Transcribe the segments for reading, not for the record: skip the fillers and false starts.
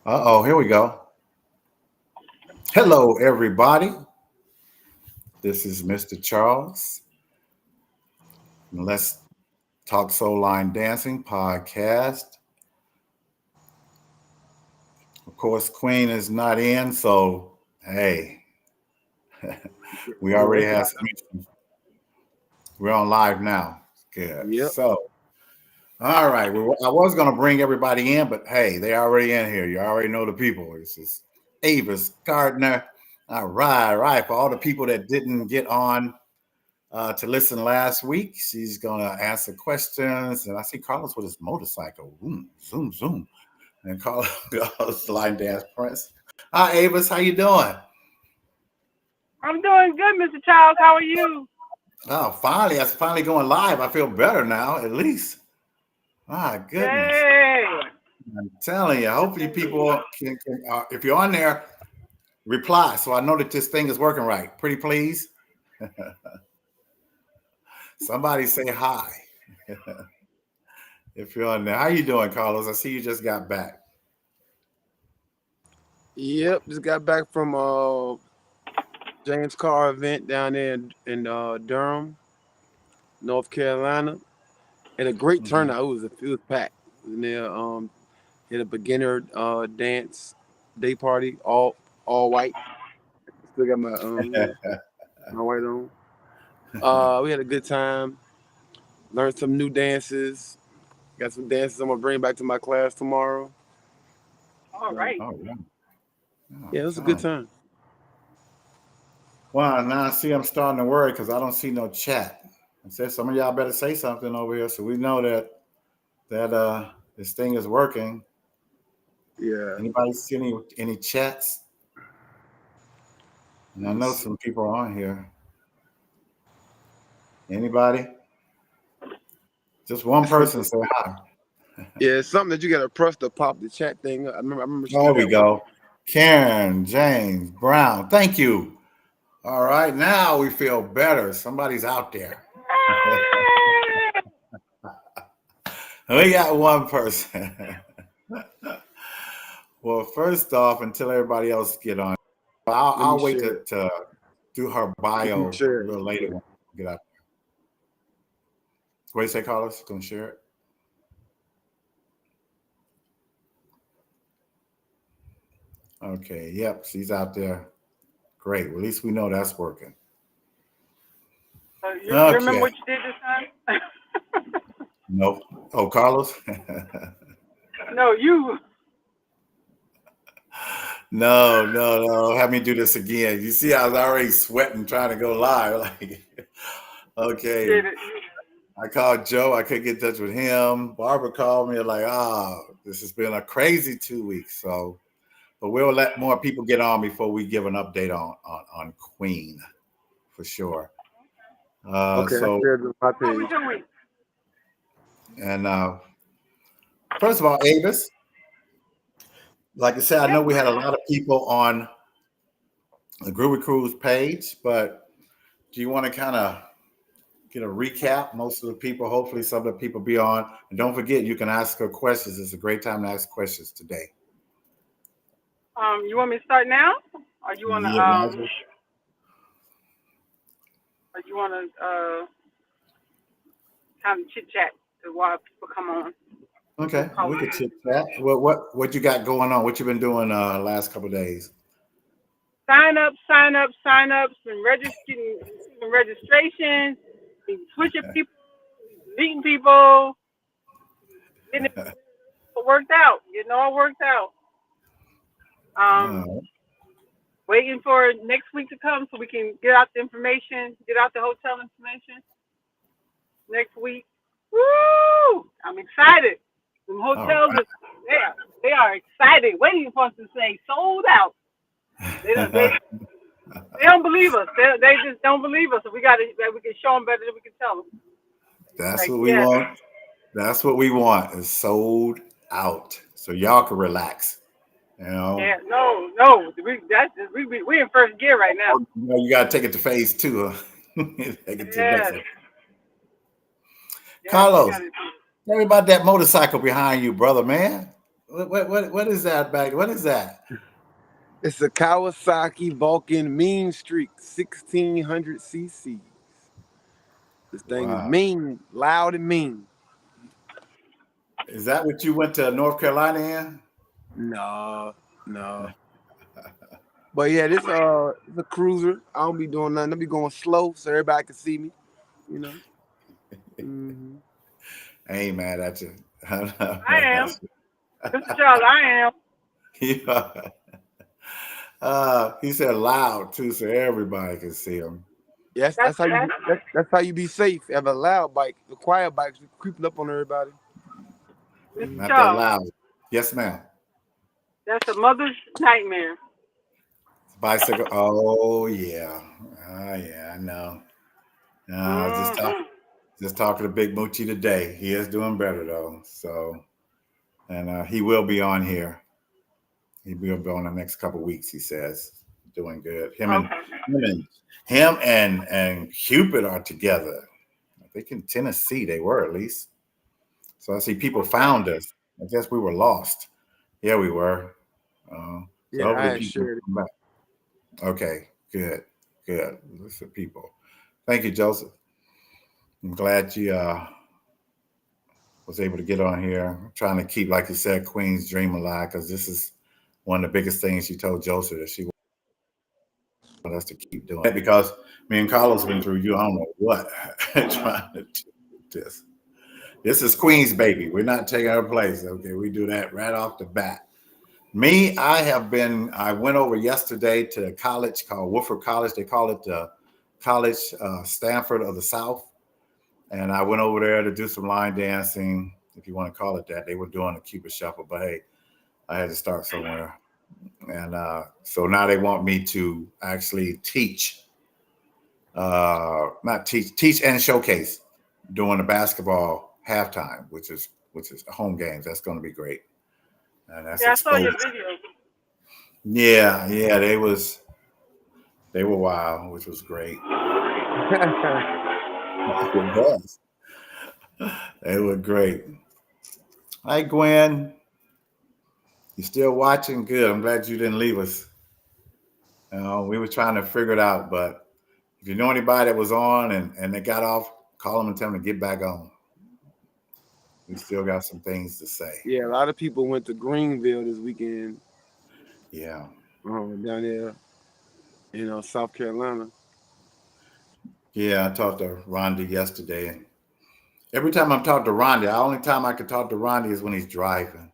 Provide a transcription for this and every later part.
Uh-oh, here we go. Hello, everybody. This is Mr. Charles. And Let's Talk Soul Line Dancing podcast. Of course, Queen is not in, so hey, we We'll already wait for have that. some issues. We're on live now. Good. Yep. All right. Well, I was going to bring everybody in, but hey, they already in here. You already know the people. This is Avis Gardner. All right, all right. For all the people that didn't get on to listen last week, she's going to answer questions. And I see Carlos with his motorcycle. Zoom, zoom, zoom. And Carlos goes line dance prince. Hi, Avis. How you doing? I'm doing good, Mr. Charles. How are you? Oh, finally. That's finally going live. I feel better now, at least. My goodness. Yay! I'm telling you, hopefully people can if you're on there, reply so I know that this thing is working right. Pretty please. Somebody say hi. If you're on there. How you doing, Carlos? I see you just got back. Yep. Just got back from James Carr event down there in Durham, North Carolina, and a great Mhm. turnout. It was packed. And there had a beginner dance day party, all white. Still got my white on. We had a good time. Learned some new dances. Got some dances I'm gonna bring back to my class tomorrow. All So right. Oh, yeah. Oh, yeah, it I'm was a good telling you. time. Well, now I see I'm starting to worry because I don't see no chat. I said some of y'all better say something over here so we know that this thing is working. Yeah. Anybody see any chats? And Let I me know see. some people are on here. Anybody? Just one It's person something. say hi. Yeah, it's something that you gotta press to pop the chat thing. I remember she There did we that one. go. Karen, James, Brown. Thank you. All right, now we feel better. Somebody's out there. We got one person. Well, first off, until everybody else get on, Let me I'll wait share it. to do her Let me bio a share it. little later when we get out. What do you say, Carlos? Gonna share it? Okay. Yep, she's out there. Great. Well, at least we know that's working. You remember Okay. what you did this time? Nope. Oh, Carlos? No, you. No, no, no. Have me do this again. You see, I was already sweating trying to go live. Like, You okay. did it. I called Joe. I couldn't get in touch with him. Barbara called me like, this has been a crazy 2 weeks. So, but we'll let more people get on before we give an update on Queen for sure. Okay, I So, shared it on my How was page. your week? and first of all, Avis, like I said, I know Yep. we had a lot of people on the Groovy Cruise page, but do you want to kind of get a recap? Most of the people, hopefully, some of the people be on. And don't forget, you can ask her questions. It's a great time to ask questions today. You want me to start now, or you wanna Yeah, might as well. or you wanna kind of chit chat while people come on? Okay, Call we could in. chit chat. What you got going on? What you been doing last couple of days? Sign ups, and registrations, and switching people, meeting people, getting it worked out, getting all worked out. Um, Uh, Waiting for next week to come so we can get out the information, get out the hotel information next week. Woo! I'm excited. The all hotels are there. They are excited, waiting for us to say sold out. They don't, they, right. they don't believe us. They just don't believe us. We got to, we can show them better than we can tell them. That's Like, what we yeah, want. That's what we want. Is sold out, so y'all can relax. You know, yeah, no. We in first gear right now. you got to take it to phase two. Huh? Take it to the next Yes, one. yes, we Carlos, got it. tell me about that motorcycle behind you, brother, man. What is that back? What is that? It's a Kawasaki Vulcan Mean Streak 1600 cc. This thing is Wow. mean, loud and mean. Is that what you went to North Carolina in? No. But yeah, this it's a cruiser. I don't be doing nothing. I be going slow so everybody can see me. You know. Mm-hmm. I ain't mad at you. I am. Mr. Charles, I am. Yeah. He said loud too, so everybody can see him. Yes, that's how you be safe. Have a loud bike. The quiet bikes be creeping up on everybody. Mr. Not that Charles, loud. Yes, ma'am. that's a mother's nightmare. Bicycle. Oh yeah. Yeah, I know. No, I was just talking to Big Moochie today. He is doing better though. So, and he will be on here. He will be on the next couple of weeks. He says, doing good. Him and Cupid are together. I think in Tennessee they were at least. So I see people found us. I guess we were lost. Yeah, we were. So Yeah, I hopefully had people shared it. come back. Okay, good. Listen, people. Thank you, Joseph. I'm glad you was able to get on here. I'm trying to keep, like you said, Queen's dream alive because this is one of the biggest things she told Joseph that she wanted us to keep doing. Because me and Carlos went through I don't know what trying to do this. This is Queen's baby. We're not taking her place. Okay, we do that right off the bat. Me, I went over yesterday to a college called Woodford College. They call it the College Stanford of the South. And I went over there to do some line dancing, if you want to call it that. They were doing a Cupid Shuffle, but hey, I had to start somewhere. And so now they want me to actually teach, teach and showcase during the basketball halftime, which is home games. That's going to be great. And that's Yeah, I saw your exposed. video. Yeah, they were wild, which was great. It was. They were great. Hi, Gwen. You still watching? Good. I'm glad you didn't leave us. We were trying to figure it out, but if you know anybody that was on and they got off, call them and tell them to get back on. We still got some things to say. Yeah, a lot of people went to Greenville this weekend. Yeah. Down there, South Carolina. Yeah, I talked to Rondi yesterday, and every time I'm talking to Rondi, the only time I can talk to Rondi is when he's driving.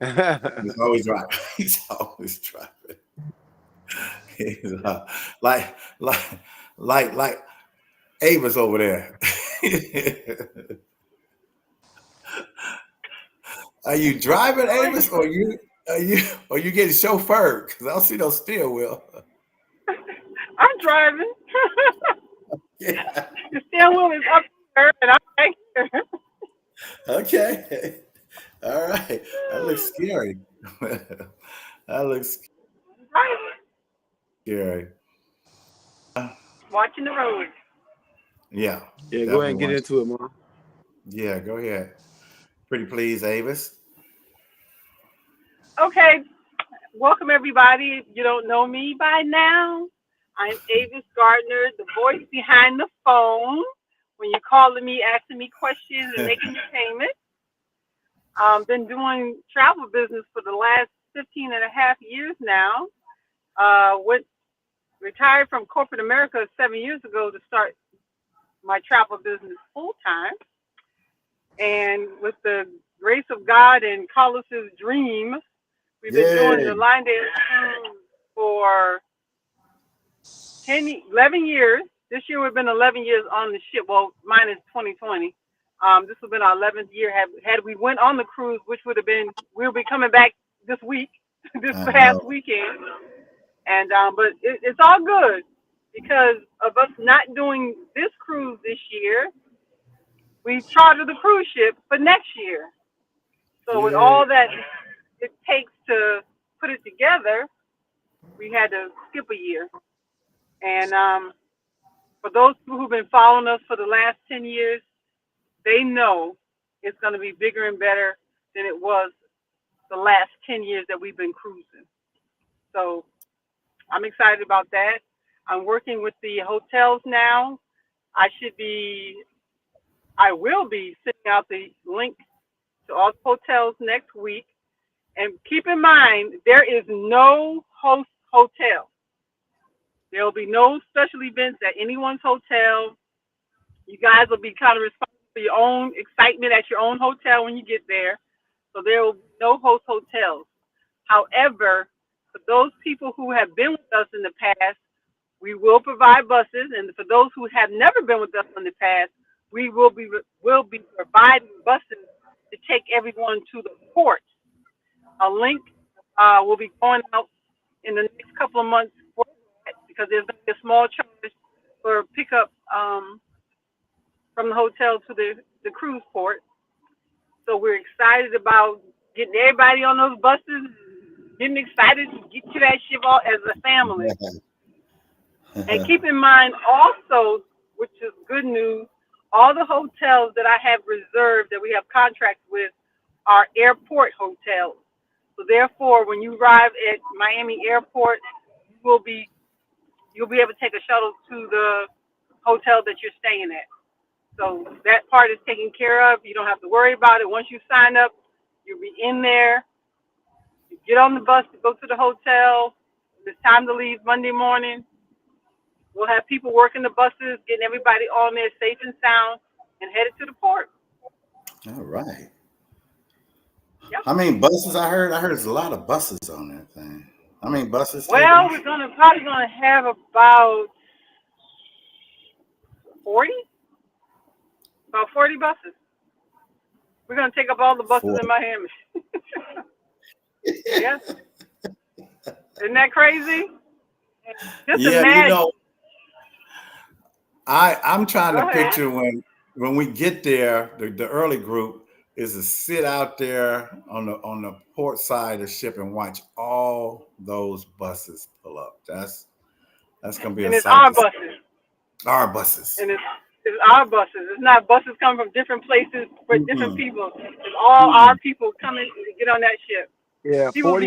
He's always driving. He's always driving. He's like Avis over there. Are you driving, Avis, or you getting chauffeured? Because I don't see no steering wheel. I'm driving. Yeah. The steering wheel is up there, and I'm right here. Okay. All right. That looks scary. That looks scary. Watching the road. Yeah. Yeah, go ahead and get into it, Mom. Yeah, go ahead. Pretty please, Avis. Okay. Welcome, everybody. If you don't know me by now, I'm Avis Gardner, the voice behind the phone. When you're calling me, asking me questions, and making your payment. Been doing travel business for the last 15 and a half years now. Retired from corporate America 7 years ago to start my travel business full time. And with the grace of God and Carlos's dream, we've been doing the line dance cruise for 11 years. This year we've been 11 years on the ship. Well, minus 2020. This would have been our 11th year. Had we went on the cruise, which would have been, we'll be coming back this week, this past weekend. And but it's all good because of us not doing this cruise this year. We chartered the cruise ship for next year. So with all that it takes to put it together, we had to skip a year. And for those who've been following us for the last 10 years, they know it's going to be bigger and better than it was the last 10 years that we've been cruising. So I'm excited about that. I'm working with the hotels now. I will be sending out the link to all the hotels next week. And keep in mind, there is no host hotel. There will be no special events at anyone's hotel. You guys will be kind of responsible for your own excitement at your own hotel when you get there. So there will be no host hotels. However, for those people who have been with us in the past, we will provide buses. And for those who have never been with us in the past, we will be providing buses to take everyone to the port. A link will be going out in the next couple of months for that, because there's going to be a small charge for pickup from the hotel to the cruise port. So we're excited about getting everybody on those buses, getting excited to get to that ship all as a family. And keep in mind also, which is good news, all the hotels that I have reserved that we have contracts with are airport hotels. So therefore, when you arrive at Miami Airport, you'll be able to take a shuttle to the hotel that you're staying at. So that part is taken care of. You don't have to worry about it. Once you sign up, you'll be in there. You get on the bus to go to the hotel. It's time to leave Monday morning. We'll have people working the buses, getting everybody on there safe and sound, and headed to the port. All right. Yep. How many buses I heard? I heard there's a lot of buses on that thing. How many buses? Well, we're probably gonna have about 40 buses. We're gonna take up all the buses 40. in Miami. Yes. Isn't that crazy? Just imagine. I'm trying Go to ahead. picture when we get there, the early group is to sit out there on the port side of the ship and watch all those buses pull up. That's gonna be And a it's sight. our buses. Our buses. And it's our buses. It's not buses coming from different places for different people. It's all our people coming to get on that ship. Yeah, People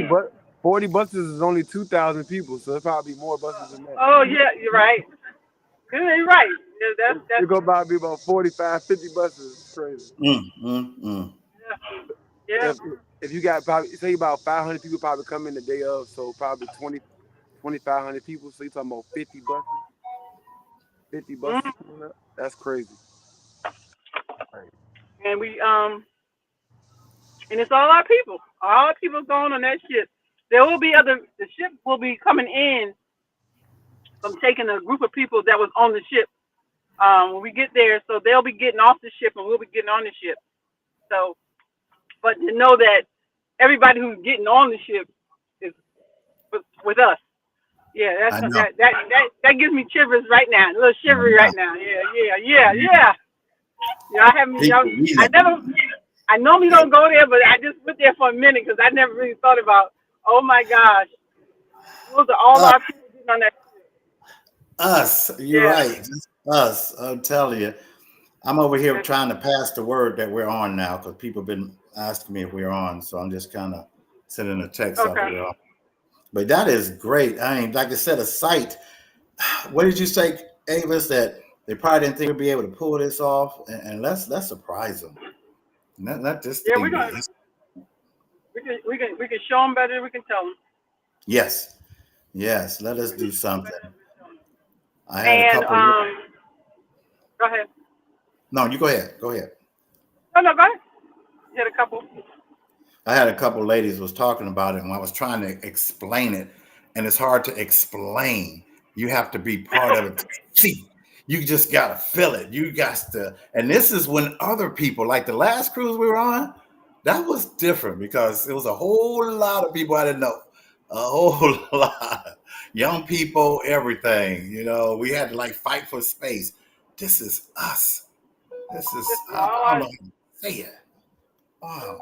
40 buses is only 2,000 people, so there's probably more buses than that. Oh yeah, you're right. You're right. Yeah, that's It's gonna probably be about 45, 50 buses. It's crazy. Yeah. If you got probably say about 500 people probably come in the day of, so probably 2,500 people. So you're talking about 50 buses. 50 buses coming up. That's crazy. And and it's all our people. All our people going on that ship. There will be the ship will be coming in from taking a group of people that was on the ship when we get there. So they'll be getting off the ship and we'll be getting on the ship. So, but to know that everybody who's getting on the ship is with us. Yeah, that gives me shivers right now. A little shivery right now. Yeah. I normally don't go there, but I just went there for a minute because I never really thought about, oh my gosh, those are all our people getting on that ship. Us, you're right. Just us. I'm telling you. I'm over here trying to pass the word that we're on now because people have been asking me if we're on. So I'm just kind of sending a text out there. But that is great. I mean, like I said, a sight. What did you say, Avis, that they probably didn't think we'd be able to pull this off? And let's surprise them. Not just we can show them better than we can tell them. Yes. Let us do something. I had a couple. Go ahead. No, you go ahead. Go ahead. Oh, no, go ahead. You had a couple. I had a couple ladies was talking about it, and I was trying to explain it, and it's hard to explain. You have to be part of it. See, you just gotta feel it. You got to, and this is when other people, like the last cruise we were on, that was different because it was a whole lot of people I didn't know, a whole lot, young people, everything. You know, we had to like fight for space. This is us. This is I don't know how to say it. Wow.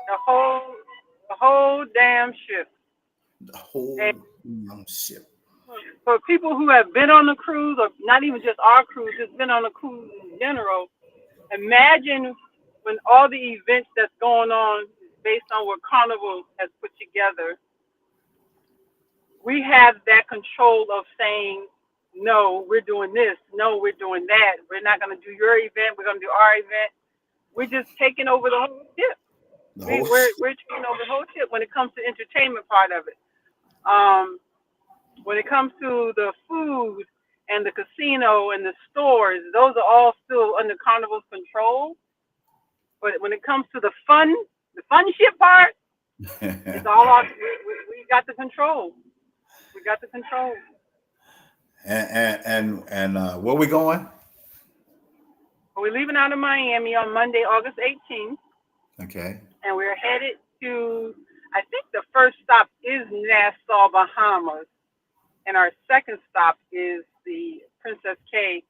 The whole damn ship. The whole damn ship. For people who have been on the cruise, or not even just our cruise, just been on a cruise in general, imagine when all the events that's going on based on what Carnival has put together, we have that control of saying, no, we're doing this. No, we're doing that. We're not going to do your event. We're going to do our event. We're just taking over the whole ship. We're taking over the whole ship when it comes to entertainment part of it. When it comes to the food and the casino and the stores, those are all still under Carnival's control. But when it comes to the fun ship part, it's all our. We got the control. We got the control. And where we going? We're leaving out of Miami on Monday, August 18th. Okay. And we're headed to, I think the first stop is Nassau, Bahamas. And our second stop is the Princess K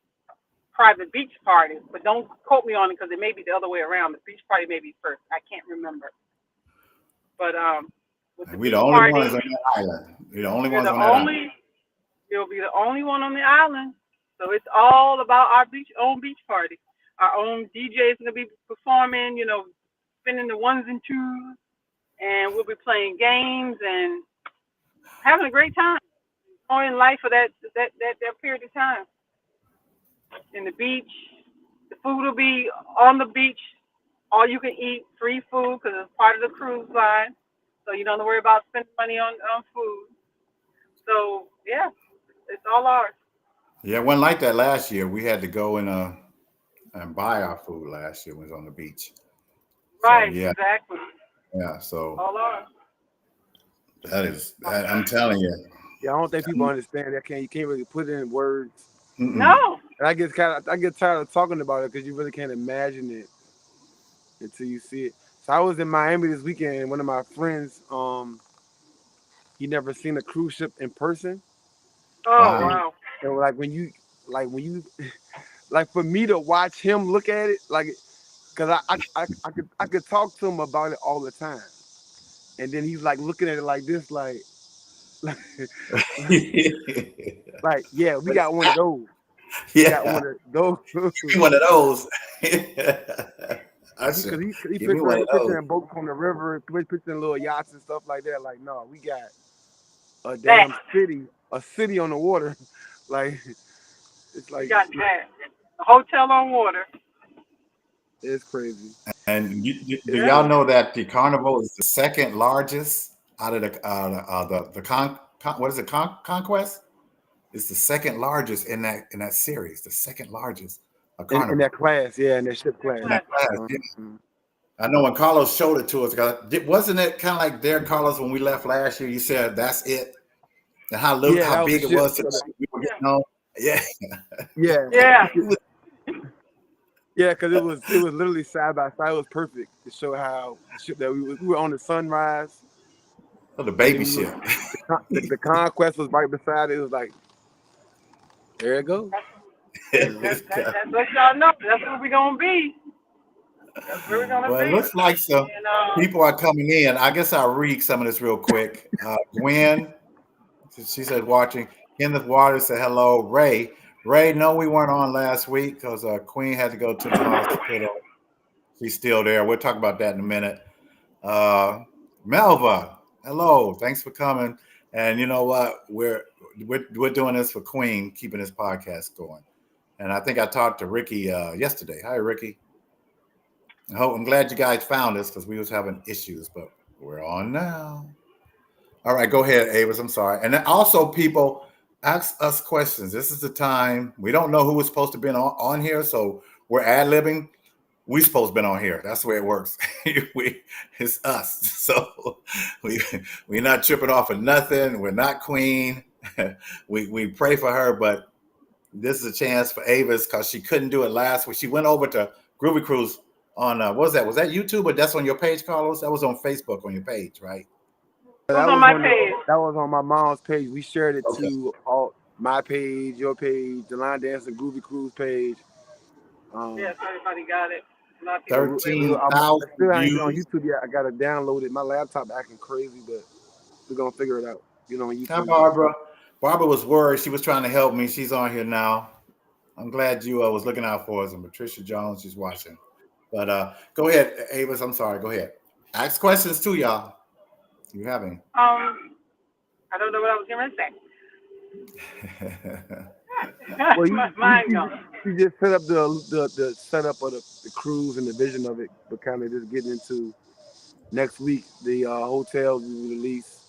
private beach party. But don't quote me on it because it may be the other way around. The beach party may be first. I can't remember. But we're the only ones on the island. We're the only ones on the island. You'll be the only one on the island. So it's all about our own beach party. Our own DJ is going to be performing, spinning the ones and twos. And we'll be playing games and having a great time. Enjoying life for that period of time. In the beach. The food will be on the beach. All you can eat, free food, because it's part of the cruise line. So you don't have to worry about spending money on food. So, yeah, it's all ours. Yeah, it wasn't like that last year. We had to go and buy our food last year when we was on the beach. Right, so, yeah. Exactly. Yeah, so. All ours. I'm telling you. Yeah, I don't think people understand that. You can't really put it in words. Mm-mm. No. And I get tired of talking about it because you really can't imagine it until you see it. So I was in Miami this weekend, and one of my friends, he never seen a cruise ship in person. Oh wow. And when you for me to watch him look at it, because I could talk to him about it all the time, and then he's looking at it like this, yeah, we got one of those. Yeah, we got one of those. One of those. Because he picturing boats on the river, picturing little yachts and stuff like that. No, we got a damn city on the water. It's we got that. A hotel on water. It's crazy. And do y'all know that the Carnival is the second largest out of the Conquest? It's the second largest in that series. The second largest. In that class, in that ship class. In that class, yeah. I know when Carlos showed it to us, wasn't it kind of like there, Carlos, when we left last year? You said that's it, and how big it was. Yeah. Because it was literally side by side. It was perfect to show how the ship that we were on the Sunrise. Oh, the baby ship. The Conquest was right beside it. It was there it goes. That's what y'all know. That's where we're gonna be. That's where we're gonna be. Well, it looks like some people are coming in. I guess I'll read some of this real quick. Gwen, she said watching. Kenneth Waters said hello. Ray, no, we weren't on last week because Queen had to go to the hospital. She's still there. We'll talk about that in a minute. Melva, hello. Thanks for coming. And you know what? We're doing this for Queen, keeping this podcast going. And I think I talked to Ricky yesterday. Hi, Ricky. I'm glad you guys found us because we was having issues, but we're on now. All right, go ahead, Avis. I'm sorry. And then also, people, ask us questions. This is the time. We don't know who was supposed to be on here, so we're ad-libbing. We're supposed to be on here. That's the way it works. It's us. So we're not tripping off of nothing. We're not Queen. We pray for her, but this is a chance for Avis because she couldn't do it last week. She went over to Groovy Cruise on what was that? Was that YouTube or that's on your page, Carlos? That was on Facebook on your page, right? That was on my page. That was on my mom's page. We shared it to all my page, your page, the Line Dancing Groovy Cruise page. Yes, everybody got it. 13,000 I ain't on YouTube yet. I gotta download it. My laptop acting crazy, but we're gonna figure it out. On YouTube. Hi, Barbara. Barbara was worried. She was trying to help me. She's on here now. I'm glad you was looking out for us. And Patricia Jones, she's watching. But go ahead, Avis. I'm sorry. Go ahead. Ask questions too, y'all. You having? I don't know what I was going to say. Well, My mind gone. you just set up the setup of the cruise and the vision of it, but kind of just getting into next week the hotels we release,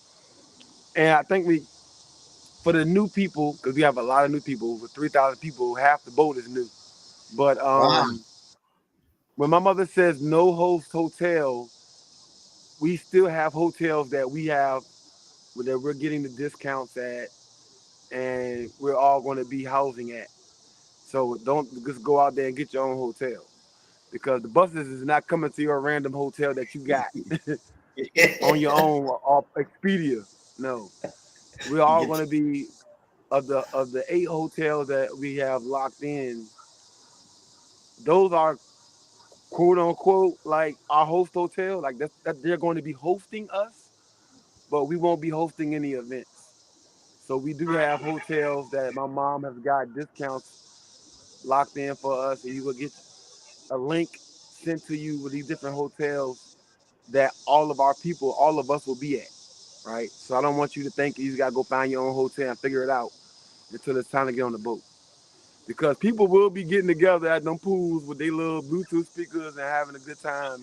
and I think we for the new people because we have a lot of new people with 3,000 people, half the boat is new. But Wow. when my mother says no host hotel, we still have hotels that we have that we're getting the discounts at, and we're all going to be housing at. So don't just go out there and get your own hotel because the buses is not coming to your random hotel that you got on your own or Expedia. No, we're You all get going to be of the 8 hotels that we have locked in. Those are quote unquote like our host hotel, like that they're going to be hosting us, but we won't be hosting any events. So we do have hotels that my mom has got discounts locked in for us, and you will get a link sent to you with these different hotels that all of our people, all of us will be at, right? So I don't want you to think you got to go find your own hotel and figure it out until it's time to get on the boat. Because people will be getting together at them pools with their little Bluetooth speakers and having a good time,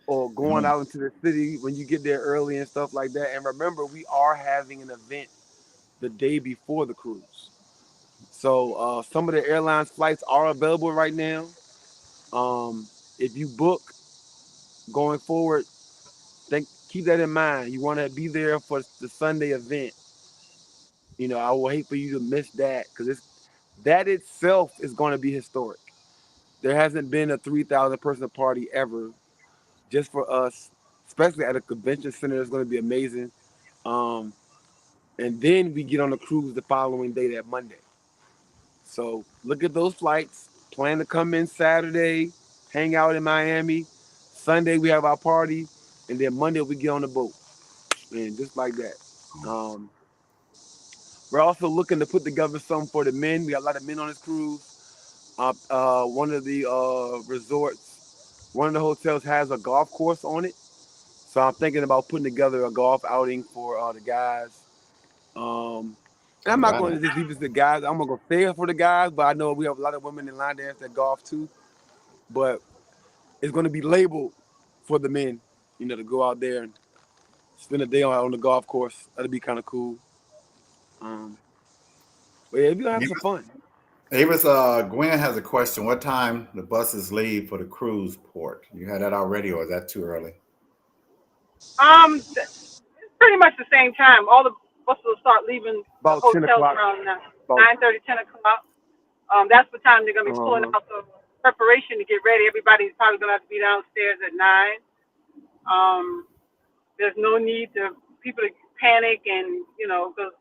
or going Mm. out into the city when you get there early and stuff like that. And remember, we are having an event the day before the cruise. So some of the airlines flights are available right now. If you book going forward, keep that in mind. You want to be there for the Sunday event. You know, I will hate for you to miss that because that itself is going to be historic. There hasn't been a 3,000 person party ever just for us, especially at a convention center. It's going to be amazing. Um, and then we get on the cruise the following day, that Monday. So look at those flights. Plan to come in Saturday, hang out in Miami. Sunday we have our party, and then Monday we get on the boat, and just like that. Um, we're also looking to put together something for the men. We got a lot of men on this cruise. One of the resorts, one of the hotels has a golf course on it. So I'm thinking about putting together a golf outing for the guys. And I'm All not right. going to just leave it to the guys. I'm gonna say it for the guys, but I know we have a lot of women in line dance that golf too. But it's gonna be labeled for the men, you know, to go out there and spend a day on the golf course. That'd be kind of cool. Um, but yeah, we're gonna have some fun. Avis, Gwen has a question. What time the buses leave for the cruise port? You had that already, or is that too early? It's pretty much the same time. All the buses will start leaving the About 10 hotels o'clock. around About 9:30, 10 o'clock. That's the time they're gonna be pulling uh out the preparation to get ready. Everybody's probably gonna have to be downstairs at 9. Um, there's no need to people to panic, and because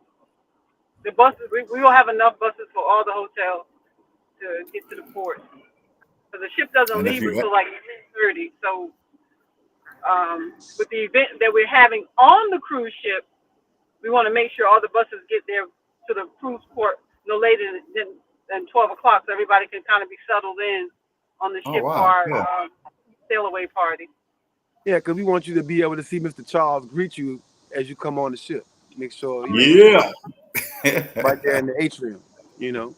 the buses, we will have enough buses for all the hotels to get to the port. Because the ship doesn't And if leave you, until like 10:30. So with the event that we're having on the cruise ship, we want to make sure all the buses get there to the cruise port no later than 12 o'clock, so everybody can kind of be settled in on the oh ship for wow, our cool. sail away party. Yeah, because we want you to be able to see Mr. Charles greet you as you come on the ship. Make sure Yeah. right there in the atrium. You know.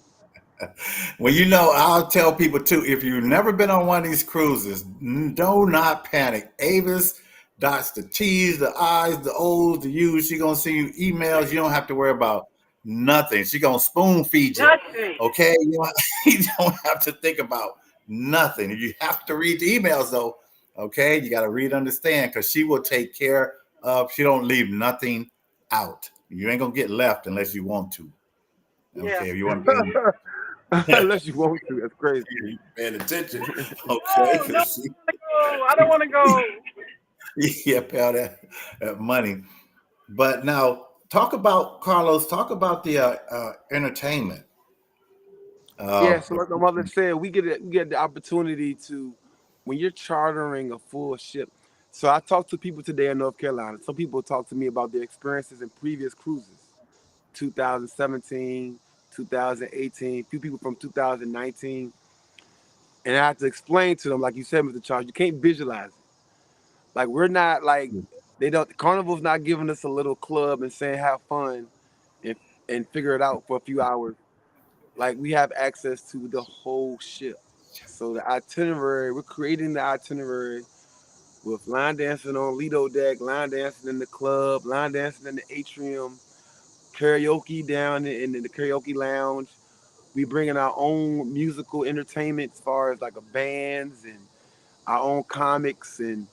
Well, I'll tell people too, if you've never been on one of these cruises, do not panic. Avis dots the T's, the I's, the O's, the U's. She's going to send you emails. You don't have to worry about nothing. She's going to spoon feed you. Nothing. Okay? You don't have to think about nothing. You have to read the emails, though. Okay? You got to read, understand, because she will take care of, she don't leave nothing out. You ain't going to get left unless you want to. Yeah. Okay? If you want to Unless you want to. That's crazy. you paying attention. Okay. Oh, no, I don't want to go. Yeah, pay all that money. But now talk about Carlos, talk about the entertainment. Yeah, so like my mother said, we get the opportunity to, when you're chartering a full ship. So I talked to people today in North Carolina. Some people talked to me about their experiences in previous cruises, 2017, 2018, a few people from 2019. And I had to explain to them, like you said, Mr. Charles, you can't visualize it. Like we're not like Carnival's not giving us a little club and saying have fun and figure it out for a few hours. Like we have access to the whole ship. So the itinerary, we're creating the itinerary with line dancing on Lido deck, line dancing in the club, line dancing in the atrium, karaoke down in the karaoke lounge. We bringing our own musical entertainment as far as like a bands and our own comics and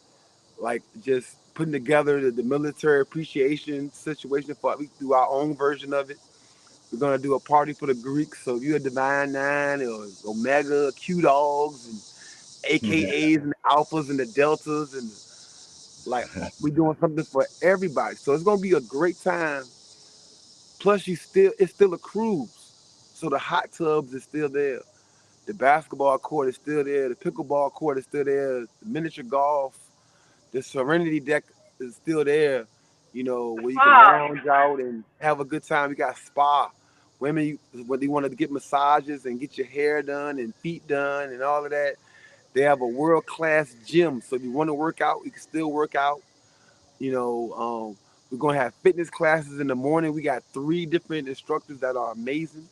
like just putting together the military appreciation situation for we do our own version of it. We're gonna do a party for the Greeks. So if you're a Divine Nine or Omega, Q Dogs and AKAs and Alphas and the Deltas and like we're doing something for everybody. So it's gonna be a great time. Plus it's still a cruise. So the hot tubs is still there. The basketball court is still there. The pickleball court is still there. The miniature golf, the Serenity deck is still there. You know, where you can lounge out and have a good time. We got spa. Women, whether you want to get massages and get your hair done and feet done and all of that, they have a world-class gym. So if you want to work out, you can still work out. You know, we're going to have fitness classes in the morning. We got 3 different instructors that are amazing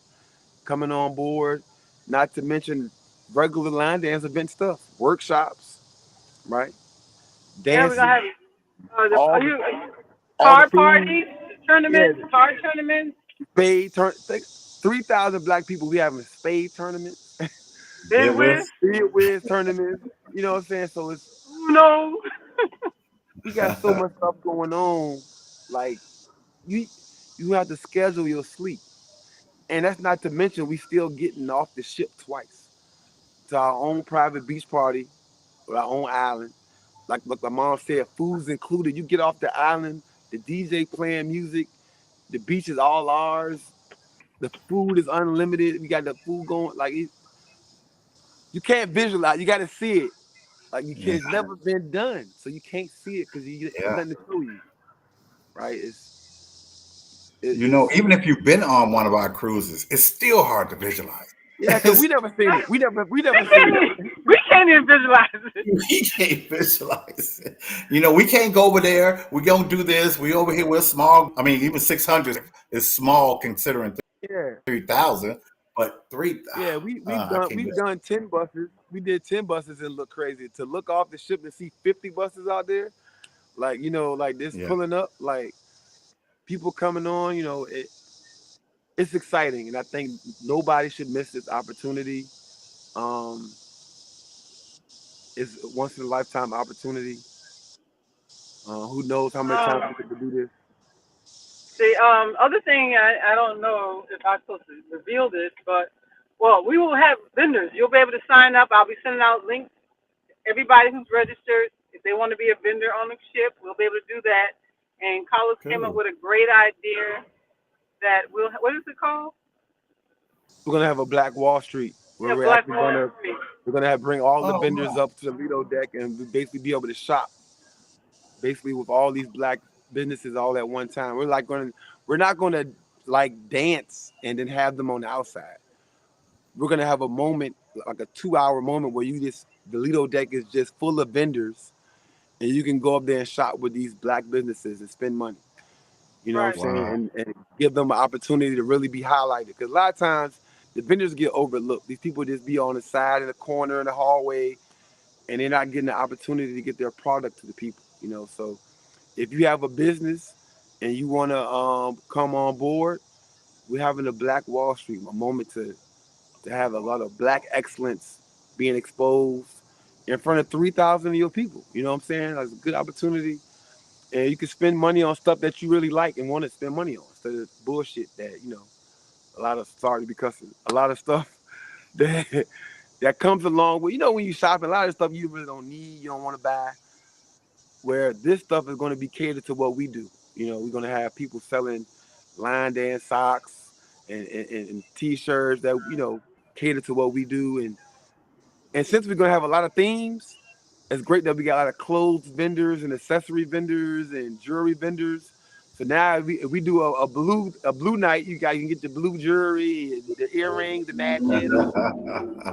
coming on board. Not to mention regular line dance event stuff, workshops, right? Yeah, we're Dancing, gonna have all the card food. parties, tournaments, card tournaments. Spade 3,000 black people. We having spade tournaments, Bid with whiz tournaments. You know what I'm saying? So it's no. we got so much stuff going on. Like you have to schedule your sleep, and that's not to mention we still getting off the ship twice to our own private beach party or our own island. Like my mom said, food's included. You get off the island, the DJ playing music, the beach is all ours. The food is unlimited. We got the food going. Like you can't visualize. You got to see it. Like it's never been done, so you can't see it because there's nothing to show you. Right? Even if you've been on one of our cruises, it's still hard to visualize. Yeah, because we never seen it. We never seen it. We can't even visualize it. We can't visualize it. We can't go over there. We don't do this. We over here, we're small. I mean, even 600 is small considering 3,000. But 3,000. Yeah, we've done 10 buses. We did 10 buses and look crazy. To look off the ship and see 50 buses out there, like like this pulling up, like people coming on. It's exciting, and I think nobody should miss this opportunity. It's a once in a lifetime opportunity. Who knows how many times we could do this? The other thing, I don't know if I'm supposed to reveal this, but we will have vendors. You'll be able to sign up. I'll be sending out links. Everybody who's registered, if they want to be a vendor on the ship, we'll be able to do that. And Carlos came up with a great idea that what is it called? We're gonna have a Black Wall Street. Where we're gonna bring all the vendors up to the Lido deck and basically be able to shop, basically with all these black businesses all at one time. We're not gonna like dance and then have them on the outside. We're gonna have a moment, like a 2-hour moment where the Lido deck is just full of vendors, and you can go up there and shop with these black businesses and spend money. You know what I'm saying? And give them an opportunity to really be highlighted. Because a lot of times the vendors get overlooked. These people just be on the side, in the corner, in the hallway, and they're not getting the opportunity to get their product to the people. So if you have a business and you want to come on board, we're having a Black Wall Street, a moment to have a lot of black excellence being exposed in front of 3,000 of your people. You know what I'm saying? That's a good opportunity. And you can spend money on stuff that you really like and want to spend money on instead of bullshit that, a lot of stuff that comes along with, when you shop, a lot of stuff you really don't need, you don't want to buy. Where this stuff is going to be catered to what we do. We're going to have people selling line dance socks and T-shirts that, cater to what we do. And since we're going to have a lot of themes, it's great that we got a lot of clothes vendors and accessory vendors and jewelry vendors. So now if we do a blue night, you can get the blue jewelry, the earrings, the matches.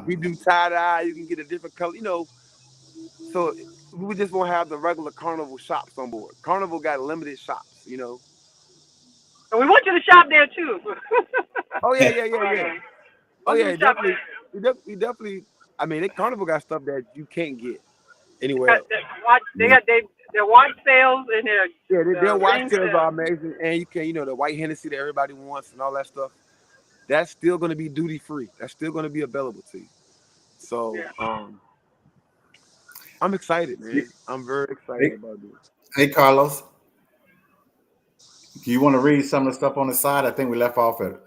We do tie-dye, you can get a different color, So we just won't have the regular Carnival shops on board. Carnival got limited shops, you know. And we want you to shop there too. Oh yeah. Oh Want you yeah, to shop definitely. there. We definitely. I mean, Carnival got stuff that you can't get They anywhere got else. they Yeah. got their watch sales and Yeah, their the watch ring sales are sales. amazing, and you can, the white Hennessy that everybody wants and all that stuff. That's still going to be duty free. That's still going to be available to you. So, Yeah. I'm excited, man. I'm very excited Hey, about this. hey, Carlos, do you want to read some of the stuff on the side? I think we left off at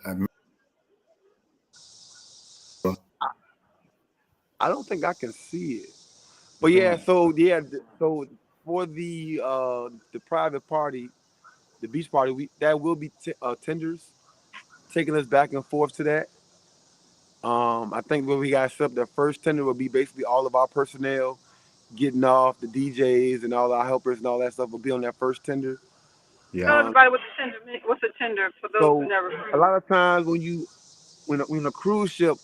I don't think I can see it, but yeah. So for the private party, the beach party, that will be tenders taking us back and forth to that. I think what we got set up, the first tender will be basically all of our personnel getting off, the DJs and all our helpers and all that stuff will be on that first tender. yeah. Tell Um, everybody what the tender mean. What's a tender for those who so never a cruised? lot of times when a cruise ship,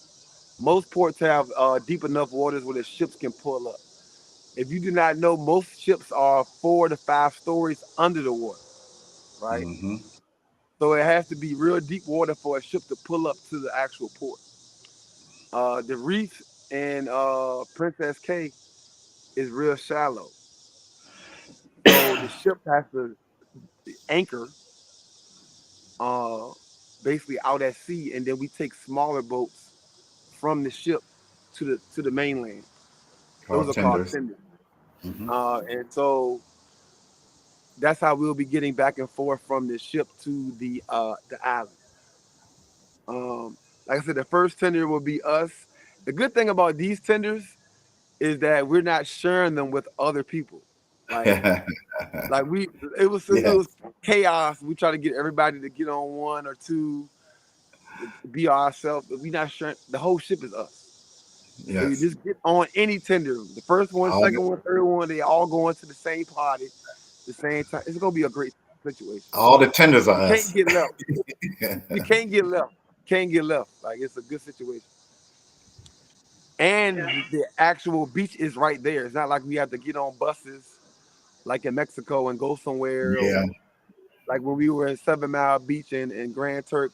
most ports have deep enough waters where the ships can pull up. If you do not know, most ships are 4 to 5 stories under the water, right? Mm-hmm. So it has to be real deep water for a ship to pull up to the actual port. The reef in Princess K is real shallow. So the ship has to anchor uh, basically out at sea, and then we take smaller boats from the ship to the mainland. Those Called are called tenders. tenders. Mm-hmm. And so that's how we'll be getting back and forth from the ship to the island. Like I said, the first tender will be us. The good thing about these tenders is that we're not sharing them with other people. Like like we it was since it Yes. was chaos. We try to get everybody to get on one or two, be ourselves, but we not sharing. The whole ship is us. So you Yes. just get on any tender. The first one, All the, second one, third one, they all going to the same party, the same time. It's gonna be a great situation. all the tenders are You can't us. get left. You can't get left. Can't get left. Like it's a good situation. Yeah. And the actual beach is right there. It's not like we have to get on buses like in Mexico and go somewhere, Yeah. or like when we were in 7 Mile Beach in Grand Turk.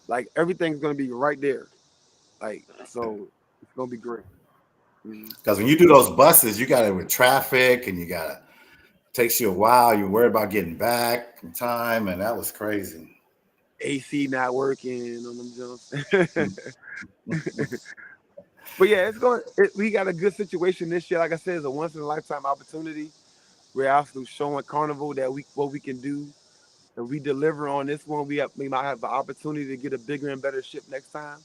Like everything's gonna be right there. Like so, it's gonna be great. Mhm. Because when you do those buses, you got it with traffic and you got to, takes you a while. You're worried about getting back from time. And that was crazy. AC not working on them jumps. But yeah, we got a good situation this year. Like I said, it's a once in a lifetime opportunity. We're also showing Carnival that what we can do. If we deliver on this one, we might have the opportunity to get a bigger and better ship next time.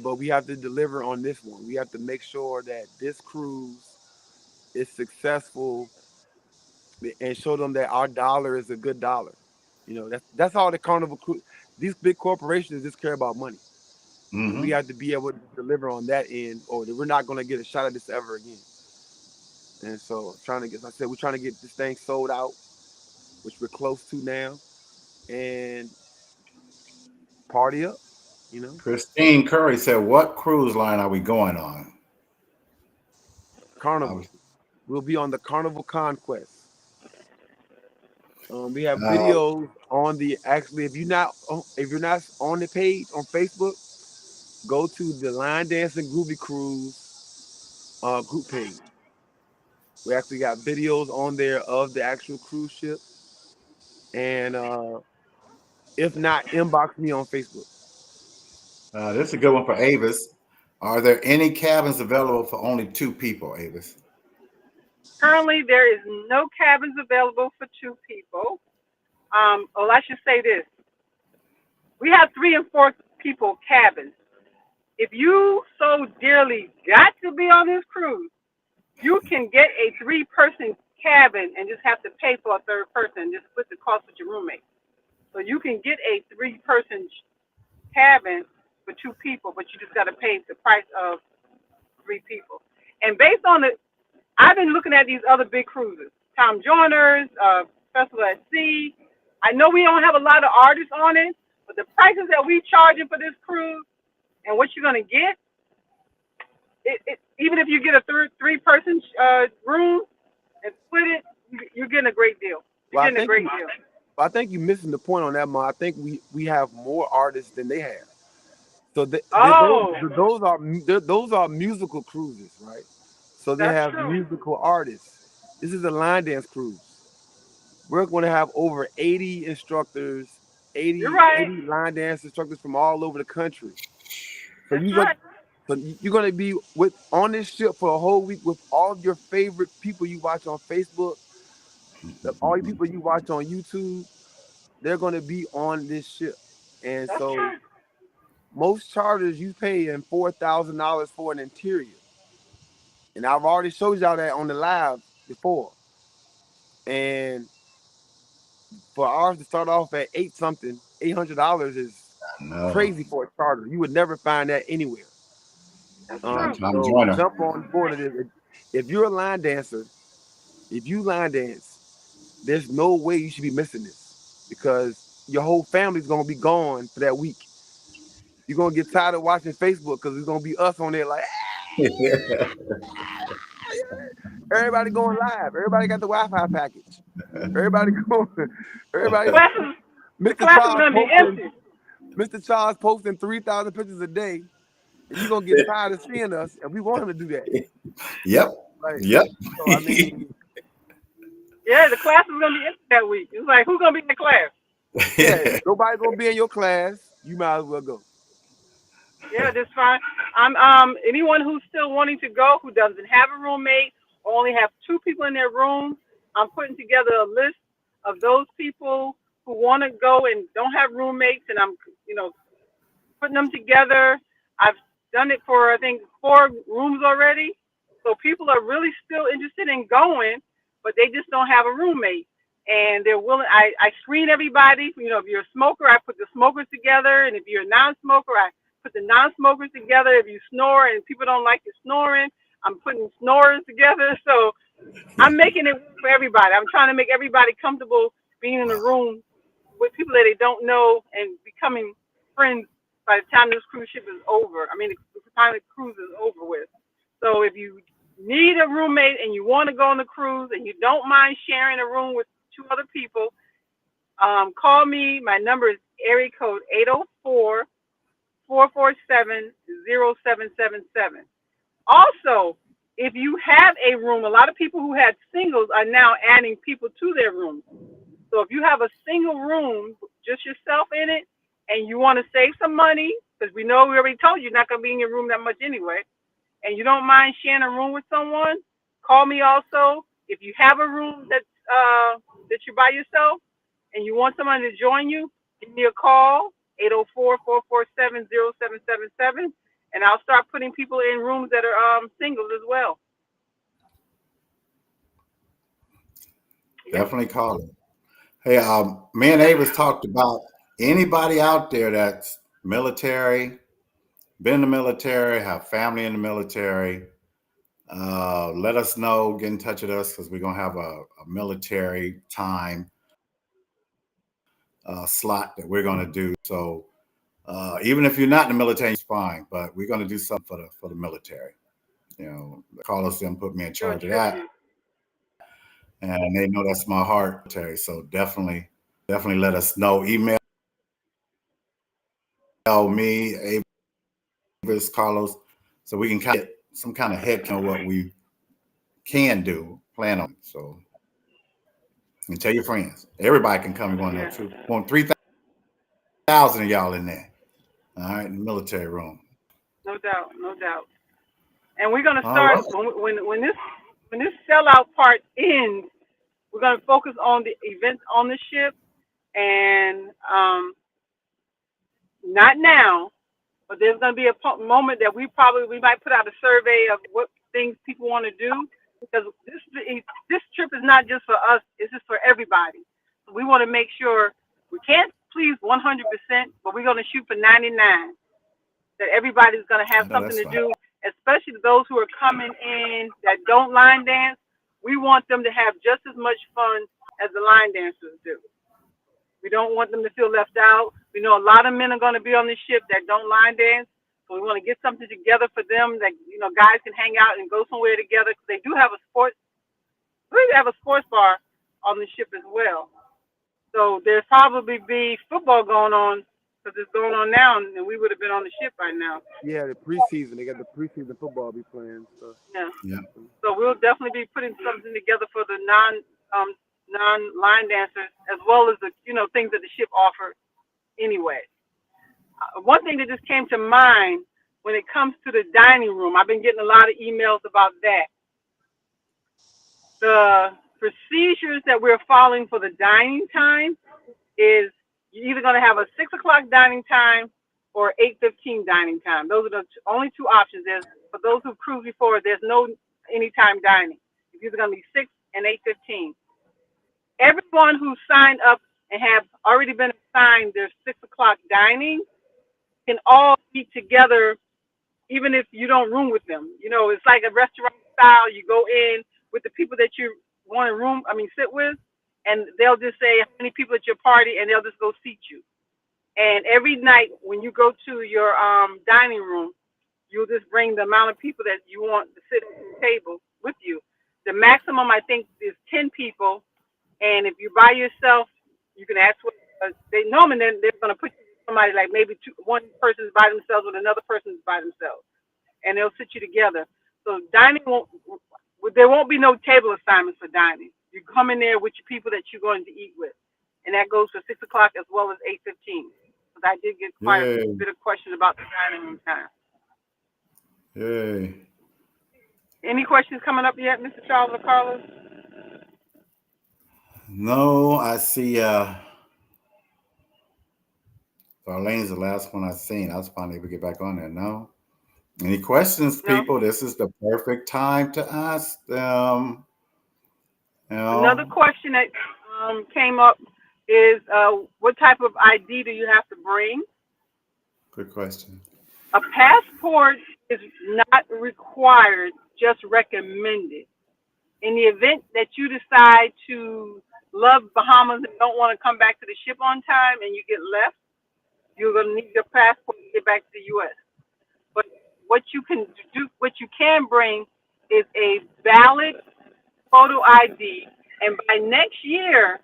But we have to deliver on this one. We have to make sure that this cruise is successful and show them that our dollar is a good dollar. That's all the Carnival cruise. These big corporations just care about money, and we Mm-hmm. have to be able to deliver on that end, or we're not going to get a shot at this ever again. And so, I said, we're trying to get this thing sold out, which we're close to now, and party up. You know, Christine Curry said, "What cruise line are we going on?" I Carnival. was, We'll be on the Carnival Conquest. We have uh, videos on the actually. If you're not on the page on Facebook, go to the Line Dancing Groovy Cruise group page. We actually got videos on there of the actual cruise ship, and if not, inbox me on Facebook. this is a good one for Avis. Are there any cabins available for only 2 people, Avis? Currently, there is no cabins available for 2 people. Well, I should say this: we have 3 and 4 people cabins. If you so dearly got to be on this cruise, you can get a 3-person cabin and just have to pay for a third person, just split the cost with your roommate. So you can get a 3-person cabin for 2 people, but you just got to pay the price of 3 people. And based on it, I've been looking at these other big cruises, Tom Joyner's, Festival at Sea. I know we don't have a lot of artists on it, but the prices that we charging for this cruise and what you're gonna get, even if you get a 3-person room, and split it, you're getting a great deal. You're Well, getting a great deal. I think you're missing the point on that, Ma. I think we have more artists than they have. So Oh, those are musical cruises, right? So they that's have true. musical artists. This is a line dance cruise. We're going to have over 80 instructors, You're 80 right. 80 line dance instructors from all over the country. So That's you got right. so you're going to be with on this ship for a whole week with all of your favorite people you watch on Facebook, all the people you watch on YouTube. They're going to be on this ship, and That's so true. most charters you pay in $4,000 for an interior, and I've already showed y'all that on the live before. And for ours to start off at $800 is No, crazy for a charter. You would never find that anywhere. That's I'm true. trying to So join her. jump on board of this. If you're a line dancer, if you line dance, there's no way you should be missing this because your whole family's gonna be gone for that week. You're gonna get tired of watching Facebook because it's gonna be us on there like everybody going live. Everybody got the Wi-Fi package. Everybody going. Everybody. Classes, the Mr. class is Charles gonna be posting. empty. Mr. Charles posting 3,000 pictures a day, and you're gonna get tired of seeing us, and we want him to do that. Yep. Like, Yep. so I mean, Yeah, the class is gonna be empty that week. It's like, who's gonna be in the class? yeah, nobody gonna be in your class. You might as well go. Yeah, that's fine. I'm anyone who's still wanting to go who doesn't have a roommate or only have two people in their room, I'm putting together a list of those people who want to go and don't have roommates, and I'm putting them together. I've done it for I think 4 rooms already, so people are really still interested in going, but they just don't have a roommate, and they're willing. I screen everybody. If you're a smoker, I put the smokers together, and if you're a non-smoker, I put the non-smokers together. If you snore and people don't like you snoring, I'm putting snorers together. So I'm making it work for everybody. I'm trying to make everybody comfortable being in a room with people that they don't know and becoming friends by the time this cruise ship is over. I mean, the time the cruise is over with. So if you need a roommate and you want to go on the cruise and you don't mind sharing a room with 2 other people, call me. My number is area code 804-447-0777. Also, if you have a room, a lot of people who had singles are now adding people to their rooms. So if you have a single room, just yourself in it, and you want to save some money, because we already told you you're not going to be in your room that much anyway, and you don't mind sharing a room with someone, call me also. If you have a room that you're by yourself and you want someone to join you, give me a call, 804-447-0777, and I'll start putting people in rooms that are singles as well. Definitely call it. Hey, me and Avis talked about anybody out there that's military, been in the military, have family in the military. Let us know. Get in touch with us because we're gonna have a military time slot that we're gonna do. So even if you're not in the military, it's fine. But we're gonna do something for the military. Call us and put me in charge of that. And they know that's my heart, Terry. So definitely let us know. Email me, Avis, Carlos, so we can get some kind of head count of what we can do, plan on. So, and tell your friends. Everybody can come and go in there too. Want 3,000 of y'all in there. All right, in the military room. No doubt, no doubt. And we're gonna All start right. when this sellout part ends. We're gonna focus on the events on the ship, and not now, but there's gonna be a moment that we might put out a survey of what things people want to do, because this trip is not just for us; it's just for everybody. So we want to make sure we can't please 100%, but we're gonna shoot for 99. That everybody's gonna have something to do, especially those who are coming in that don't line dance. We want them to have just as much fun as the line dancers do. We don't want them to feel left out. We know a lot of men are going to be on the ship that don't line dance, so we want to get something together for them that guys can hang out and go somewhere together, because they do have a sports believe they have a sports bar on the ship as well. So there's probably be football going on because it's going on now, and we would have been on the ship right now. Yeah, the preseason. They got the preseason football be playing. So Yeah. Yeah. So we'll definitely be putting something together for the non line dancers as well as the things that the ship offer anyway. One thing that just came to mind when it comes to the dining room, I've been getting a lot of emails about that. The procedures that we're following for the dining time is you're either going to have a 6 o'clock dining time or 8:15 dining time. Those are the only two options. There's for those who cruised before, there's no anytime dining. It's either going to be 6 and 8:15. Everyone who signed up and have already been assigned their 6 o'clock dining can all eat together, even if you don't room with them. It's like a restaurant style. You go in with the people that you want to sit with, and they'll just say how many people at your party, and they'll just go seat you. And every night when you go to your dining room, you'll just bring the amount of people that you want to sit at the table with you. The maximum, I think, is 10 people. And if you're by yourself, you can ask what they normally they're going to put somebody like maybe one person's by themselves with another person's by themselves, and they'll sit you together. So there won't be no table assignments for dining. You come in there with your people that you're going to eat with, and that goes for 6 o'clock as well as 8:15. Because I did get quite a bit of questions about the dining room time. Yay. Any questions coming up yet, Mr. Charles or Carlos? No, I see Darlene's the last one I seen. I was finally able to get back on there. No. Any questions, No. people? This is the perfect time to ask them. Another question that came up is what type of ID do you have to bring? Good question. A passport is not required, just recommended. In the event that you decide to love Bahamas and don't want to come back to the ship on time and you get left, you're going to need your passport to get back to the U.S. But what you can bring is a valid photo ID, and by next year,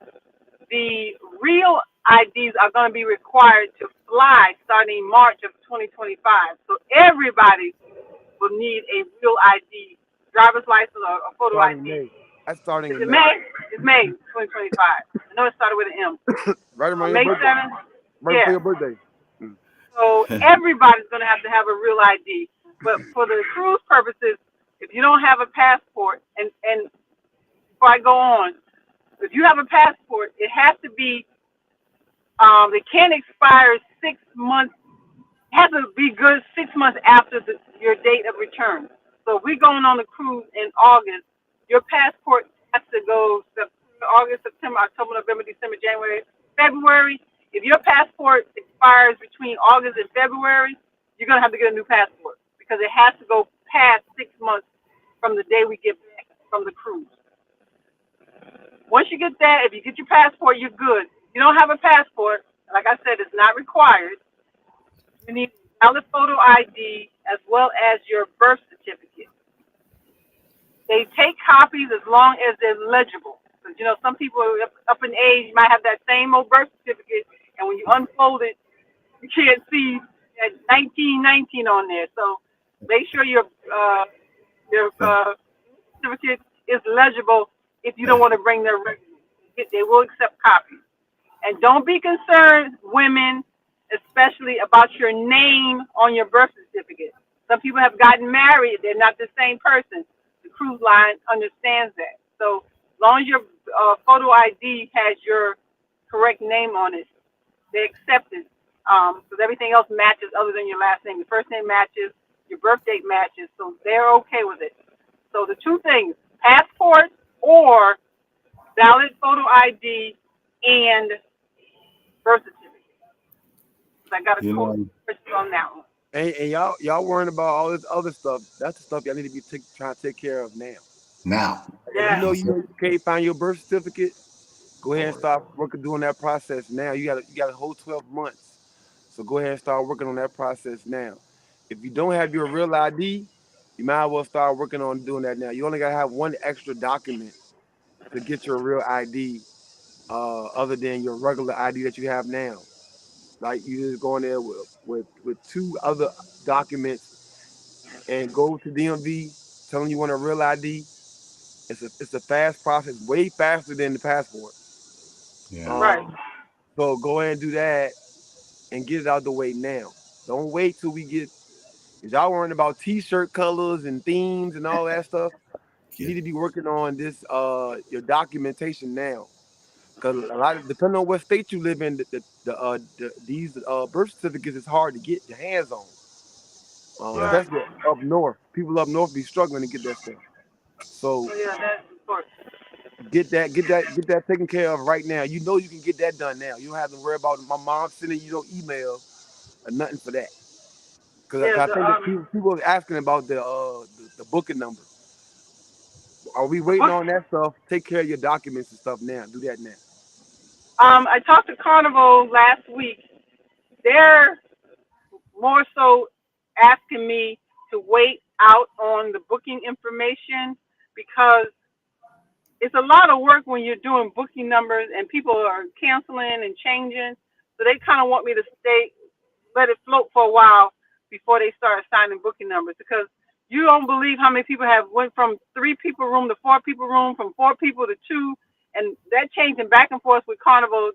the real IDs are going to be required to fly starting March of 2025. So everybody will need a real ID, driver's license or a photo starting ID. May. That's starting in It's May. It's May 2025. I know it started with an M. Right around May your birthday. 7th. Right before your birthday. So everybody's going to have a real ID. But for the cruise purposes, if you don't have a passport, and before I go on, if you have a passport, it has to be, it can't expire 6 months. It has to be good 6 months after your date of return. So if we're going on the cruise in August, your passport has to go August, September, October, November, December, January, February. If your passport expires between August and February, you're going to have to get a new passport because it has to go past 6 months from the day we get back from the cruise. Once you get that, if you get your passport, you're good. If you don't have a passport, like I said, it's not required. You need a valid photo ID as well as your birth certificate. They take copies as long as they're legible. Because, some people are up in age might have that same old birth certificate, and when you unfold it, you can't see that 1919 on there. So make sure your certificate is legible if you don't want to bring their record. They will accept copies. And don't be concerned, women, especially about your name on your birth certificate. Some people have gotten married. They're not the same person. The cruise line understands that. So as long as your photo ID has your correct name on it, they accept it. Because everything else matches other than your last name. Your first name matches, your birth date matches, so they're okay with it. So the two things, passport or valid photo ID and birth certificate. I got a question on that one. And y'all worrying about all this other stuff. That's the stuff y'all need to be trying to take care of now. Yeah. If you can't find your birth certificate, go ahead and start doing that process now. You got a whole 12 months. So go ahead and start working on that process now. If you don't have your real ID, you might as well start working on doing that now. You only gotta have one extra document to get your real ID, other than your regular ID that you have now. Like you just go in there with two other documents and go to DMV, telling you want a real ID. It's a fast process, way faster than the passport. Yeah. Right. So go ahead and do that and get it out the way now. Don't wait till we get. Cause y'all worrying about T-shirt colors and themes and all that stuff. You need to be working on this your documentation now. Because a lot of, depending on what state you live in, these birth certificates is hard to get your hands on. Right. Especially up north. People up north be struggling to get that stuff. So So yeah, that's important. get that taken care of right now. You know you can get that done now. You don't have to worry about my mom sending you no email or nothing for that. Because Yeah, I the think that people are asking about the booking number. Are we waiting book. on that stuff? Take care of your documents and stuff now. Do that now. I talked to Carnival last week. They're more so asking me to wait out on the booking information because it's a lot of work when you're doing booking numbers and people are canceling and changing. So they kind of want me to let it float for a while before they start assigning booking numbers because you don't believe how many people have went from 3 people room to 4 people room, from 4 people to 2, and that changing back and forth with Carnival.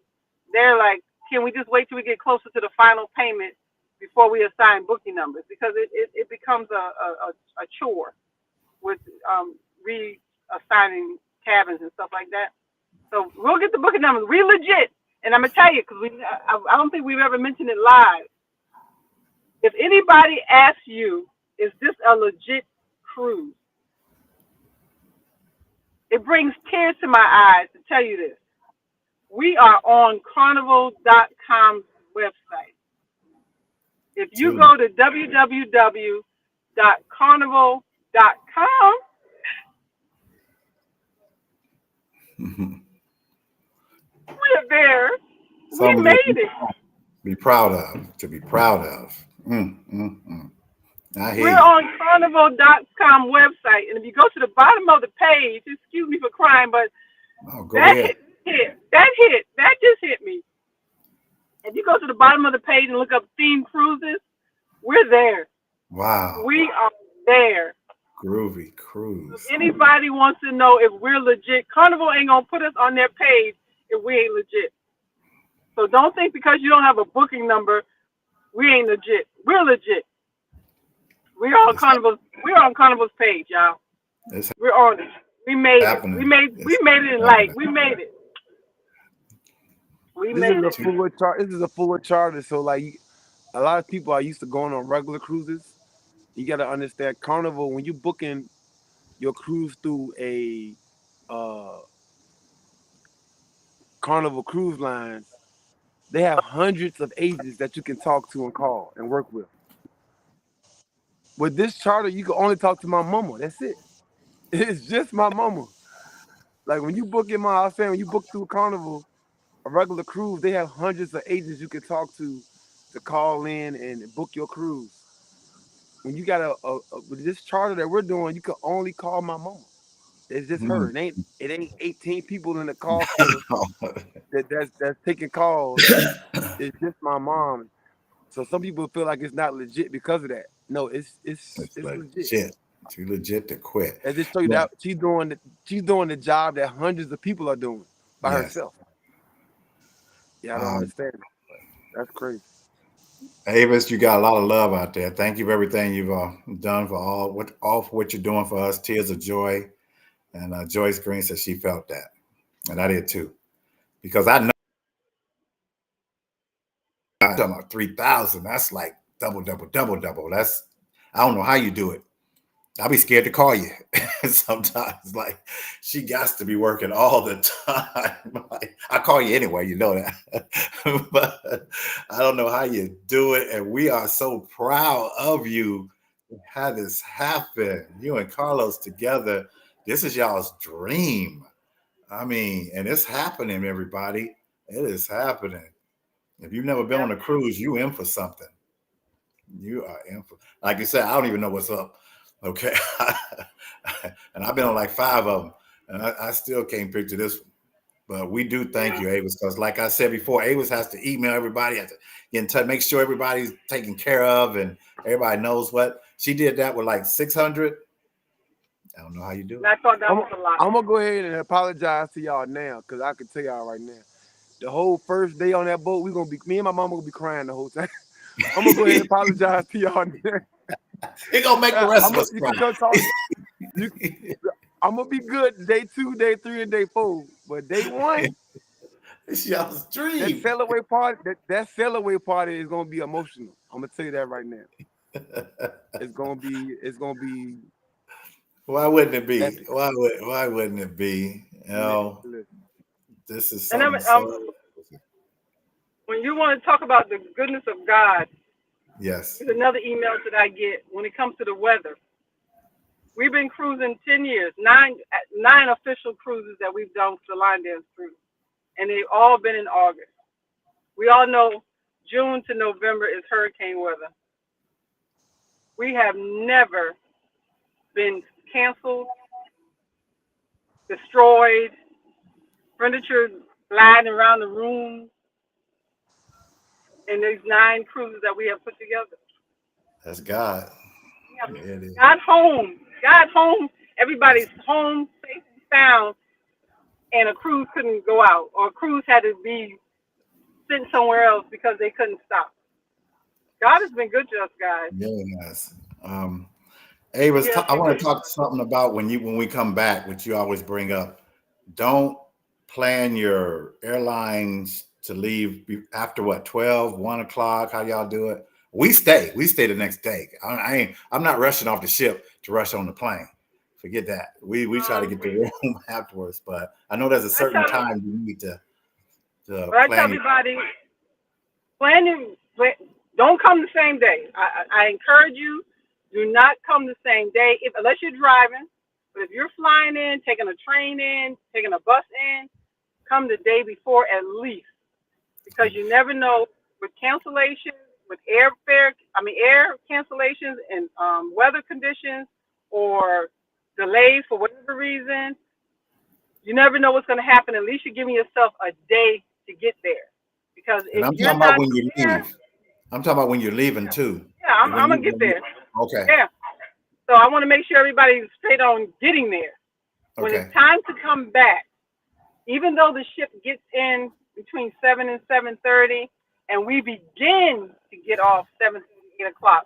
They're like, can we just wait till we get closer to the final payment before we assign booking numbers? Because it becomes a chore with reassigning cabins and stuff like that. So we'll get the booking numbers. We legit, and I'm gonna tell you because I don't think we've ever mentioned it live. If anybody asks you, is this a legit cruise? It brings tears to my eyes to tell you this. We are on Carnival.com's website. If you go to www.carnival.com, we're there. We made it. Be proud of. To be proud of. I hear We're you. on Carnival.com website, and if you go to the bottom of the page, excuse me for crying, but Go ahead. That just hit me. If you go to the bottom of the page and look up theme cruises, we're there. Wow. We are there. Groovy cruise. If anybody wants to know if we're legit, Carnival ain't gonna put us on their page if we ain't legit. So don't think because you don't have a booking number, we ain't legit. We're legit. We're on Carnival's page, y'all. We're on it. We made it. We made it in light. We made it. This is a fuller charter. So like a lot of people are used to going on regular cruises. You got to understand Carnival when you booking your cruise through a Carnival Cruise Lines. They have hundreds of agents that you can talk to and call and work with. With this charter, you can only talk to my mama. That's it. It's just my mama. Like when you book when you book through Carnival, a regular cruise, they have hundreds of agents you can talk to call in and book your cruise. When you got with this charter that we're doing, you can only call my mama. It's just her. It ain't 18 people in the call center that's taking calls. It's just my mom. So some people feel like it's not legit because of that. No, it's legit. Too legit to quit. I just show you that she's doing the job that hundreds of people are doing by herself. Yeah, I don't understand. That's crazy. Avis, you got a lot of love out there. Thank you for everything you've done for all for what you're doing for us. Tears of Joy, and Joyce Green said she felt that, and I did too, because I know I'm talking about 3,000. That's like double. That's I don't know how you do it. I'll be scared to call you sometimes. Like she got to be working all the time. Like, I call you anyway, you know that. But I don't know how you do it. And we are so proud of you to have this happen. You and Carlos together. This is y'all's dream. I mean, and it's happening, everybody. It is happening. If you've never been on a cruise, you in for something. You are in for, like you said, I don't even know what's up. Okay. And I've been on like 5 of them. And I still can't picture this one. But we do thank you, Avis, because like I said before, Avis has to email everybody, has to get in touch, make sure everybody's taken care of and everybody knows what. She did that with like 600. I don't know how you do it. I thought that was a lot. I'm gonna go ahead and apologize to y'all now, because I can tell y'all right now, the whole first day on that boat, me and my mama gonna be crying the whole time. I'm gonna go ahead and apologize to y'all now. It gonna make the rest of us cry. I'm gonna be good day 2, day 3, and day 4, but day 1, it's y'all's dream. That sail away party is gonna be emotional. I'm gonna tell you that right now. It's gonna be. Why wouldn't it be? Why wouldn't it be? You know, this is something. When you want to talk about the goodness of God, yes. There's another email that I get when it comes to the weather. We've been cruising 10 years, nine official cruises that we've done for the Line Dance Cruise, and they've all been in August. We all know June to November is hurricane weather. We have never been canceled, destroyed, furniture lying around the room in these 9 cruises that we have put together. That's God. Yeah, it is. God home. Everybody's home, safe and sound, and a cruise couldn't go out, or a cruise had to be sent somewhere else because they couldn't stop. God has been good to us, guys. Yes. Avis, I want to talk something about when we come back, which you always bring up. Don't plan your airlines to leave after 12, 1 o'clock. How y'all do it? We stay the next day. I'm not rushing off the ship to rush on the plane. Forget that. We try to get the room afterwards, but I know there's a certain time you need to plan. I tell everybody, don't come the same day. I encourage you, do not come the same day unless you're driving. But if you're flying in, taking a train in, taking a bus in, come the day before at least, because you never know with cancellations, with air cancellations and weather conditions or delays for whatever reason. You never know what's going to happen. At least you're giving yourself a day to get there. Because if I'm you're talking about when you leave. I'm talking about when you're leaving too. Yeah, I'm going to get there. Okay. Yeah. So I want to make sure everybody's straight on getting there. When it's time to come back, even though the ship gets in between 7 and 7:30, and we begin to get off 7:30, 8 o'clock,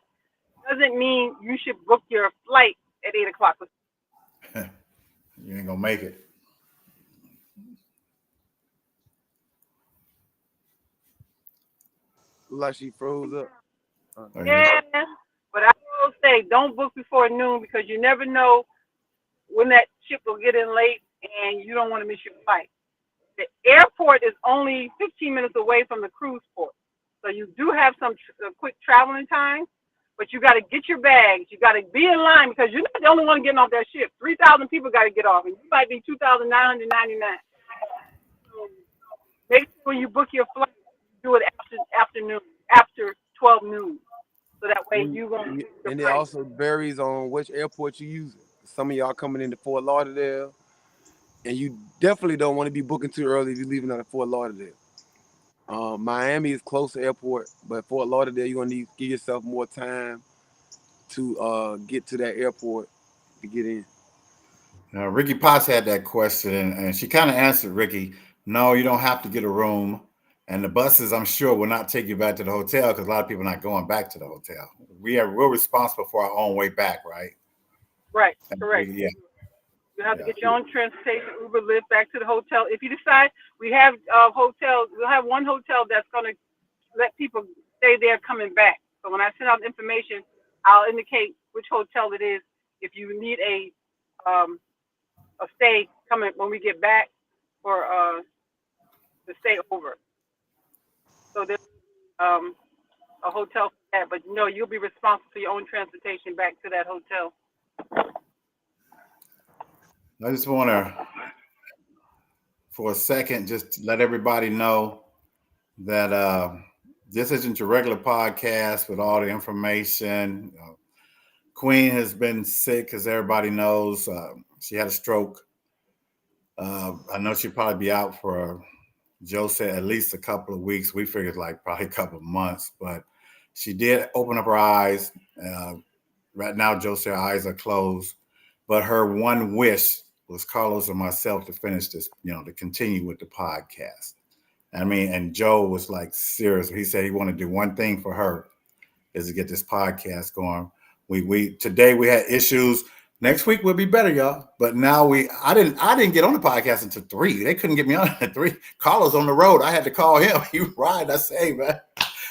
doesn't mean you should book your flight at 8 o'clock. You ain't gonna make it. Like she froze up. Yeah, but I will say don't book before noon, because you never know when that ship will get in late, and you don't want to miss your flight. The airport is only 15 minutes away from the cruise port, so you do have some quick traveling time. But you got to get your bags. You got to be in line, because you're not the only one getting off that ship. 3,000 people got to get off, and you might be 2,999. So make sure when you book your flight, do it after 12 noon, so that way you won't. And it also varies on which airport you use. Some of y'all coming into Fort Lauderdale, and you definitely don't want to be booking too early if you're leaving out of Fort Lauderdale. Miami is close to airport, but Fort Lauderdale, you're gonna need to give yourself more time to get to that airport to get in. Ricky Potts had that question, and she kind of answered, Ricky. No, you don't have to get a room, and the buses, I'm sure, will not take you back to the hotel, because a lot of people are not going back to the hotel. We're responsible for our own way back, right? Right, correct. Yeah. You have to get your own transportation, Uber, Lyft back to the hotel. If you decide, we have hotels. We'll have one hotel that's going to let people stay there coming back. So when I send out information, I'll indicate which hotel it is. If you need a stay coming when we get back, for to stay over. So there's a hotel for that, but no, you'll be responsible for your own transportation back to that hotel. I just want to, for a second, just let everybody know that this isn't your regular podcast with all the information. Queen has been sick, as everybody knows. She had a stroke. I know she'll probably be out for, Joe said, at least a couple of weeks. We figured like probably a couple of months, but she did open up her eyes. Right now, Joe said her eyes are closed, but her one wish was Carlos and myself to finish this, to continue with the podcast. I mean, and Joe was like serious. He said he wanted to do one thing for her, is to get this podcast going. We today we had issues. Next week will be better, y'all. But now I didn't get on the podcast until 3. They couldn't get me on at 3. Carlos on the road. I had to call him. He ride. I say, man,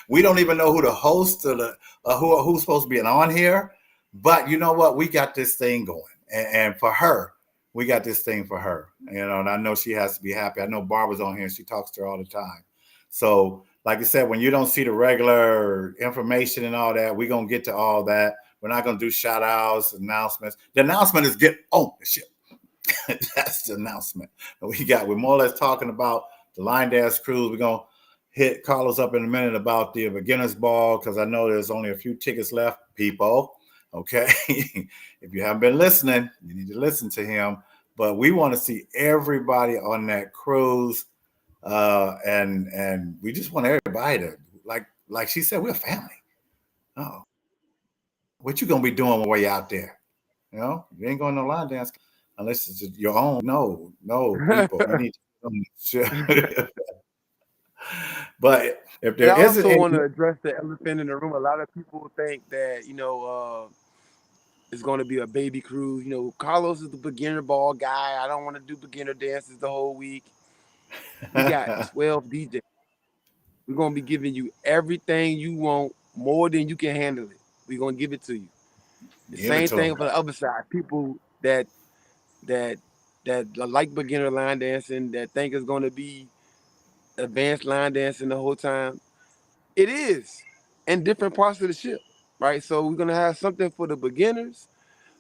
we don't even know who the host or the who's supposed to be on here. But you know what? We got this thing going, and for her, we got this thing for her. And I know she has to be happy. I know Barbara's on here and she talks to her all the time. So, like I said, when you don't see the regular information and all that, we're going to get to all that. We're not going to do shout outs, announcements. The announcement is get on the ship. That's the announcement. We're more or less talking about the line dance cruise. We're going to hit Carlos up in a minute about the beginner's ball, because I know there's only a few tickets left, people. Okay. If you haven't been listening, you need to listen to him. But we want to see everybody on that cruise. And we just want everybody to, like she said, we're a family. Oh, what you gonna be doing while you're out there? You ain't going to no line dance unless it's your own. No, people, you need to. But if there isn't, I also want to address the elephant in the room. A lot of people think that it's going to be a baby cruise. Carlos is the beginner ball guy. I don't want to do beginner dances the whole week. We got 12 DJs. We're going to be giving you everything you want, more than you can handle it. We're going to give it to you. The same thing for the other side. People that like beginner line dancing, that think it's going to be advanced line dancing the whole time. It is in different parts of the ship, right? So we're going to have something for the beginners.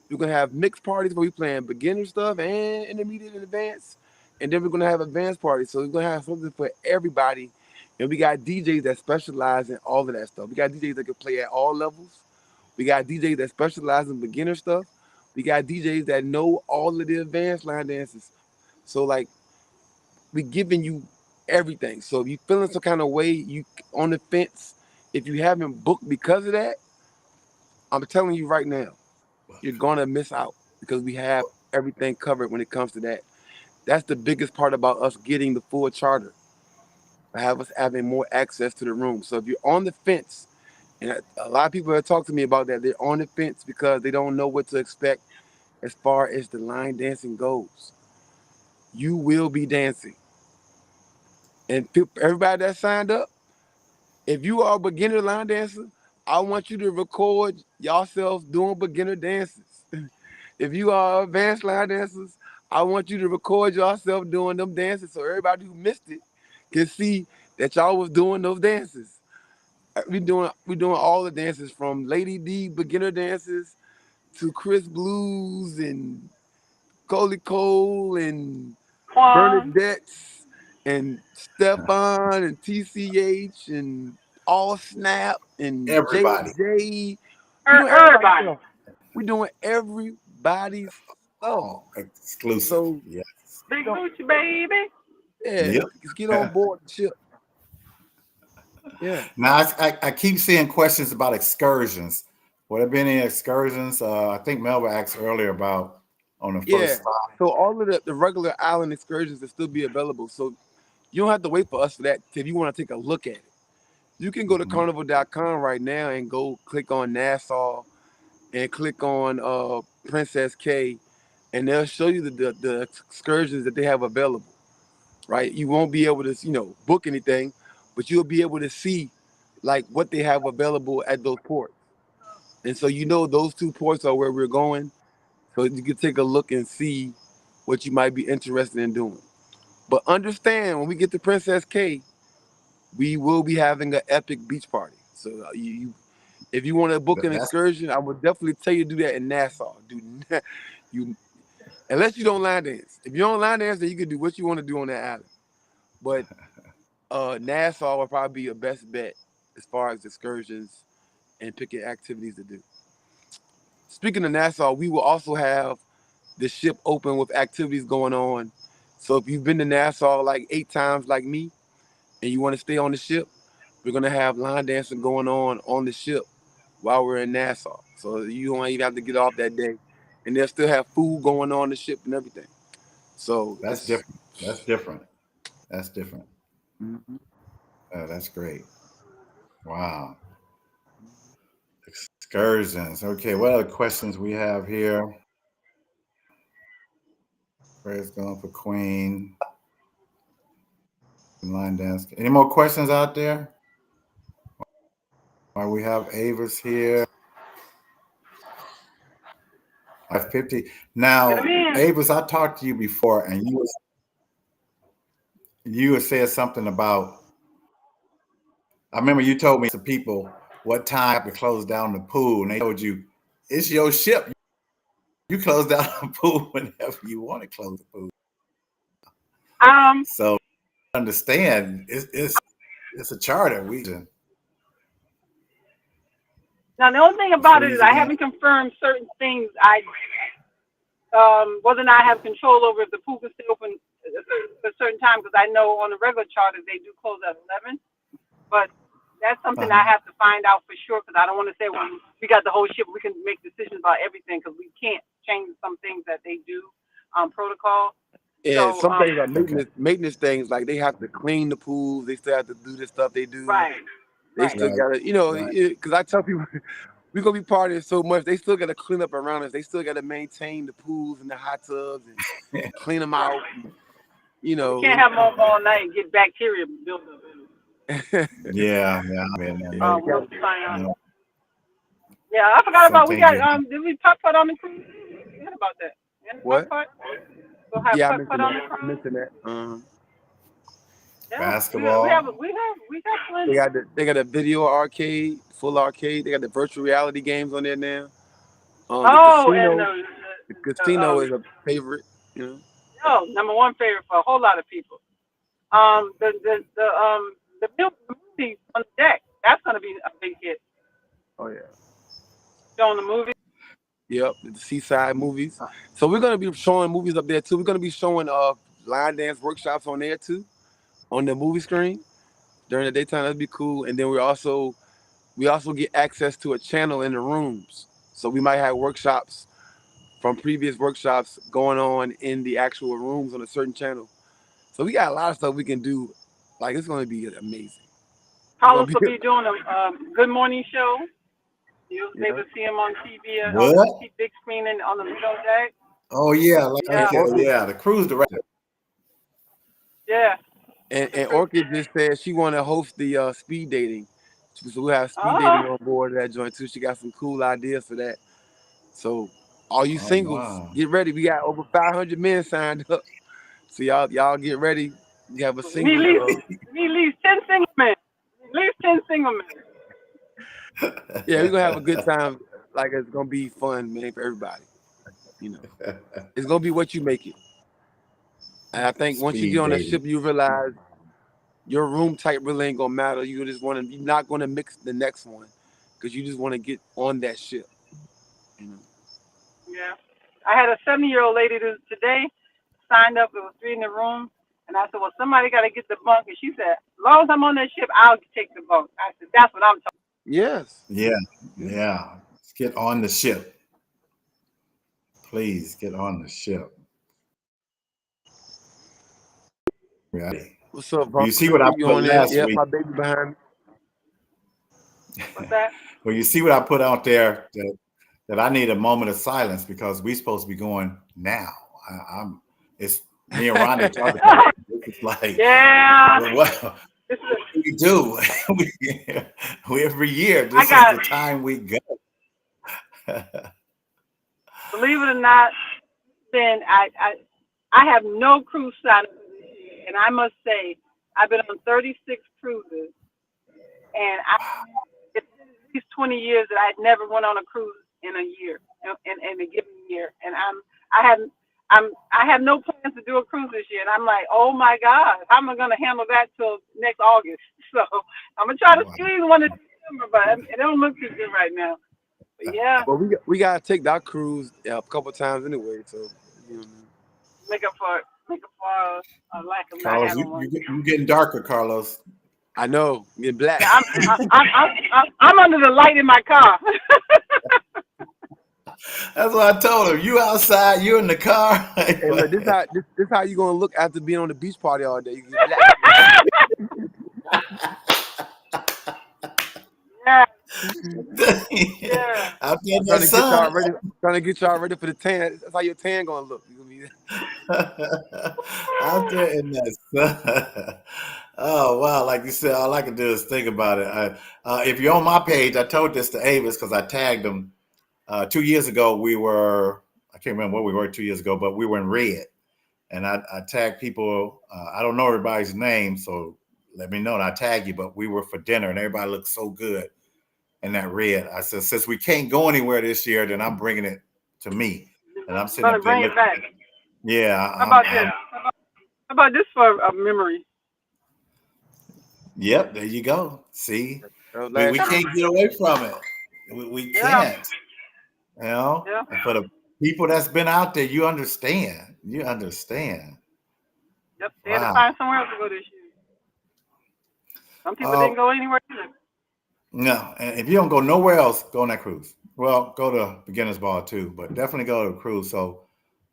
We're going to have mixed parties where we're playing beginner stuff and intermediate and advanced. And then we're going to have advanced parties. So we're going to have something for everybody. And we got DJs that specialize in all of that stuff. We got DJs that can play at all levels. We got DJs that specialize in beginner stuff. We got DJs that know all of the advanced line dances. So, like, we giving you everything. So if you feeling some kind of way, you on the fence, if you haven't booked because of that, I'm telling you right now, you're gonna miss out, because we have everything covered when it comes to that. That's the biggest part about us getting the full charter. Have us having more access to the room. So if you're on the fence, and a lot of people have talked to me about that, they're on the fence because they don't know what to expect as far as the line dancing goes. You will be dancing. And everybody that signed up, if you are a beginner line dancer, I want you to record yourself doing beginner dances. If you are advanced line dancers, I want you to record yourself doing them dances, so everybody who missed it can see that y'all was doing those dances. We doing all the dances, from Lady D beginner dances to Chris Blues and Coley Cole and Quan. Bernadette's and Stefan and TCH and All Snap and everybody. JJ. Everybody. We're doing everybody's stuff. Oh, exclusive. So, yes. Big Gucci, baby. Yeah, Yep. let's get on board the ship. Yeah. Now I keep seeing questions about excursions. Would there been any excursions? I think Melba asked earlier about on the first spot. So all of the regular island excursions will still be available. So you don't have to wait for us for that if you want to take a look at it. You can go to carnival.com right now and go click on Nassau and click on Princess K, and they'll show you the excursions that they have available. Right? You won't be able to, book anything, but you'll be able to see like what they have available at those ports. And so those 2 ports are where we're going. So you can take a look and see what you might be interested in doing. But understand, when we get to Princess K, we will be having an epic beach party. So if you want to book an excursion, I would definitely tell you to do that in Nassau. Unless you don't line dance. If you don't line dance, then you can do what you want to do on that island. But Nassau will probably be your best bet as far as excursions and picking activities to do. Speaking of Nassau, we will also have the ship open with activities going on So if you've been to Nassau like 8 times like me, and you want to stay on the ship, we're gonna have line dancing going on the ship while we're in Nassau. So you don't even have to get off that day, and they'll still have food going on the ship and everything. So That's it's different. That's different. That's different. Mhm. That's great. Wow. Excursions. Okay, what other questions we have here? Praise God for Queen. Line dance. Any more questions out there? All right, we have Avis here. 50. Now, Avis, I talked to you before, and you had said something about. I remember you told me to people what time to close down the pool, and they told you it's your ship. You close down the pool whenever you want to close the pool. So understand it's a charter. Now the only thing about it is I haven't confirmed certain things. Whether or not I have control over if the pool can stay open a certain time, because I know on the regular charters they do close at 11. But that's something I have to find out for sure, because I don't want to say when we got the whole ship we can make decisions about everything, because we can't change some things that they do protocol. Yeah, So, some things are maintenance things, like they have to clean the pools, they still have to do the stuff they do. Right. They still gotta, because I tell people we're gonna be partying so much, they still gotta clean up around us. They still gotta maintain the pools and the hot tubs and clean them out. We can't have them open all night and get bacteria built up in them. Yeah. We'll find out. Yeah, I forgot about we got did we put on the cruise? We had about that. What? We'll have I put on the cruise. mentioned that. Yeah, basketball. We have plenty. They got a video arcade, full arcade. They got the virtual reality games on there now. The casino is a favorite. Number one favorite for a whole lot of people. The movie on the deck, that's gonna be a big hit. Oh yeah. Showing the movie. Yep, the seaside movies. So we're gonna be showing movies up there too. We're gonna be showing line dance workshops on there too, on the movie screen during the daytime. That'd be cool. And then we also get access to a channel in the rooms. So we might have workshops from previous workshops going on in the actual rooms on a certain channel. So we got a lot of stuff we can do. Like, it's gonna be amazing. Carlos will be doing a Good Morning show. You'll be able to see him on TV on the big screen and on the middle deck. Oh yeah, the cruise director. Yeah. And Orchid just said she want to host the speed dating. So we have speed dating on board that joint too. She got some cool ideas for that. So all you singles, get ready. We got over 500 men signed up. So y'all get ready. You have a single. We leave 10 single men. At least 10 single men. Yeah, we're gonna have a good time. Like, it's gonna be fun, man, for everybody. It's gonna be what you make it. And I think once you get on that ship, you realize your room type really ain't gonna matter. You're not gonna mix the next one, because you just want to get on that ship. Yeah, I had a 70-year-old lady today signed up. It was 3 in the room, and I said, "Well, somebody got to get the bunk." And she said, "As long as I'm on that ship, I'll take the bunk." I said, "That's what I'm talking." Yes. Yeah. Let's get on the ship. Please get on the ship. Ready. What's up, bro? You see what I put last week? My baby behind me. What's that? Well, you see what I put out there that I need a moment of silence, because we're supposed to be going now. It's me and Ronnie talking about it. It's like, well, we do. we every year. This is the time we go. Believe it or not, then I have no cruise sign, and I must say I've been on 36 cruises, and it's at least 20 years that I'd never went on a cruise in a year, in a given year, and I have no plans to do a cruise this year, and I'm like, oh my God, how am I going to handle that till next August? So I'm gonna try to squeeze one in December, but it don't look too good right now. But yeah. Well, we gotta take that cruise a couple times anyway, so make up for it. make up for a lack of not Carlos, having one. you getting darker, Carlos. I know. I'm getting black. Yeah, I'm under the light in my car. That's what I told him. You outside, you in the car. Hey, look, this how you gonna look after being on the beach party all day. You get black. Yeah, yeah. Out there in trying that to get y'all sun. ready. Trying to get y'all ready for the tan. That's how your tan gonna look. You gonna be Out there in that sun. Oh wow! Like you said, all I can do is think about it. If you're on my page, I told this to Avis because I tagged him 2 years ago. I can't remember what we were 2 years ago, but we were in red, and I tagged people. I don't know everybody's name, so let me know. And I tag you, but we were for dinner, and everybody looked so good in that red. I said, since we can't go anywhere this year, then I'm bringing it to me, and I'm sitting up there bring it looking. back. Yeah. How about this? How about this for a memory? Yep, there you go. See, that. we can't get away from it. We can't. You know, Yeah. and for the people that's been out there, you understand. You understand. Yep. They had to Wow. find somewhere else to go this year. Some people didn't go anywhere either. No, and if you don't go nowhere else, go on that cruise. Well, go to Beginner's Ball too, but definitely go to the cruise. So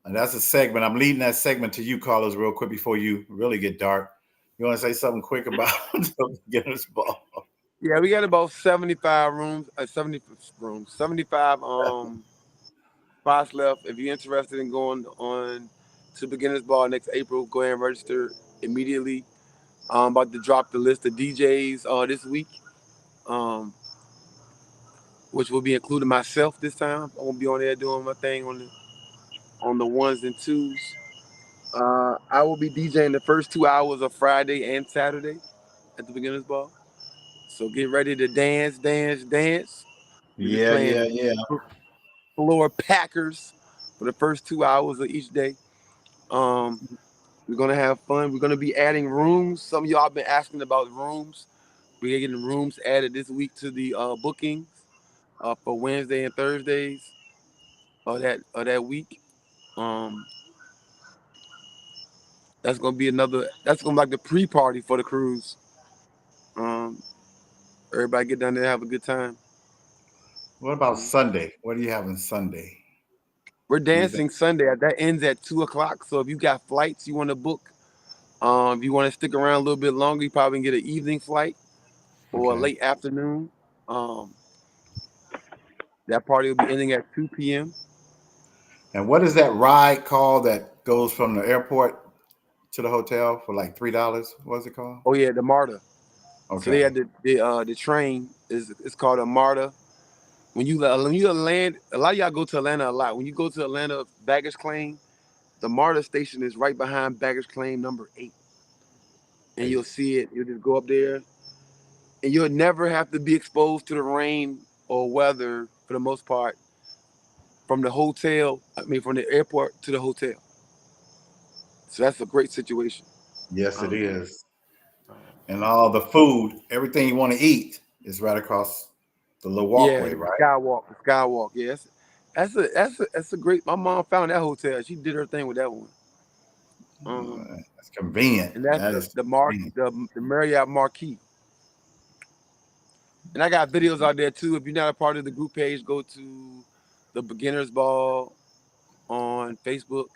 that's a segment. I'm leading that segment to you, Carlos, real quick before you really get dark. You want to say something quick about the Beginner's Ball? Yeah, we got about 75 rooms, 75 spots left. If you're interested in going on to Beginner's Ball next April, go ahead and register immediately. I'm about to drop the list of DJs this week, which will be including myself this time. I'm gonna be on there doing my thing on the ones and twos. I will be DJing the first 2 hours of Friday and Saturday at the Beginner's Ball. So get ready to dance. We'll be playing Yeah. floor packers for the first 2 hours of each day. We're gonna have fun. We're gonna be adding rooms. Some of y'all been asking about rooms. We're getting rooms added this week to the bookings for Wednesday and Thursdays of that week. That's gonna be that's gonna be like the pre-party for the cruise. Everybody get down there and have a good time. What about Sunday? What are you having Sunday? We're dancing Sunday. That ends at 2:00. So if you got flights you want to book, if you want to stick around a little bit longer, you probably can get an evening flight or a late afternoon. That party will be ending at 2 p.m. And what is that ride called that goes from the airport to the hotel for like $3? What's it called? Oh yeah, the MARTA. Okay. So they had the train it's called a MARTA. When you land, a lot of y'all go to Atlanta a lot. When you go to Atlanta baggage claim, the MARTA station is right behind baggage claim number 8. And you'll see it. You'll just go up there, and you'll never have to be exposed to the rain or weather for the most part. From the airport to the hotel. So that's a great situation. Yes, it is. And all the food, everything you want to eat is right across the little walkway, right? Skywalk. Yes, that's a great. My mom found that hotel. She did her thing with that one. That's convenient. And that's the Marriott Marquis. And I got videos out there too. If you're not a part of the group page, go to the Beginner's Ball on Facebook.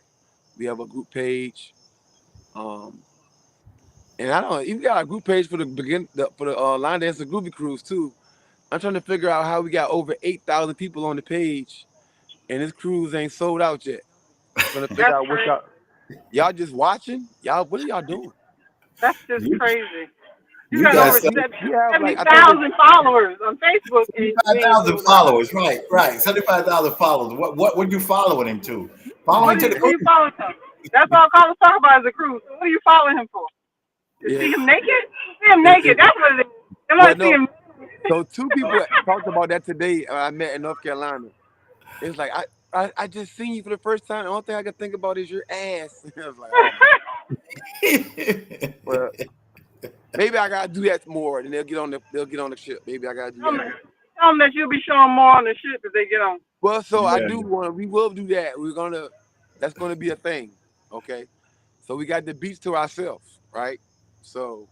We have a group page. And I don't even got a group page for the Line Dancer Groovy Cruise too. I'm trying to figure out how we got over 8,000 people on the page, and this cruise ain't sold out yet. I'm trying to figure out what y'all just watching. What are y'all doing? That's just crazy. You got over 70,000 followers on Facebook. 75,000 followers, right. 75,000 followers. What would you following him to? Following to the cruise? Following him? That's all Carlos talk about is the cruise. So what are you following him for? To see him naked? See him naked. That's what it is. They want to see him. So 2 people talked about that today. I met in North Carolina. It's like I just seen you for the first time. The only thing I can think about is your ass. I was like, oh. Well, maybe I gotta do that more, and they'll get on the ship. Maybe I gotta do that. Tell them that you'll be showing more on the ship if they get on. Well, so I do want. We will do that. That's gonna be a thing. Okay. So we got the beach to ourselves, right? So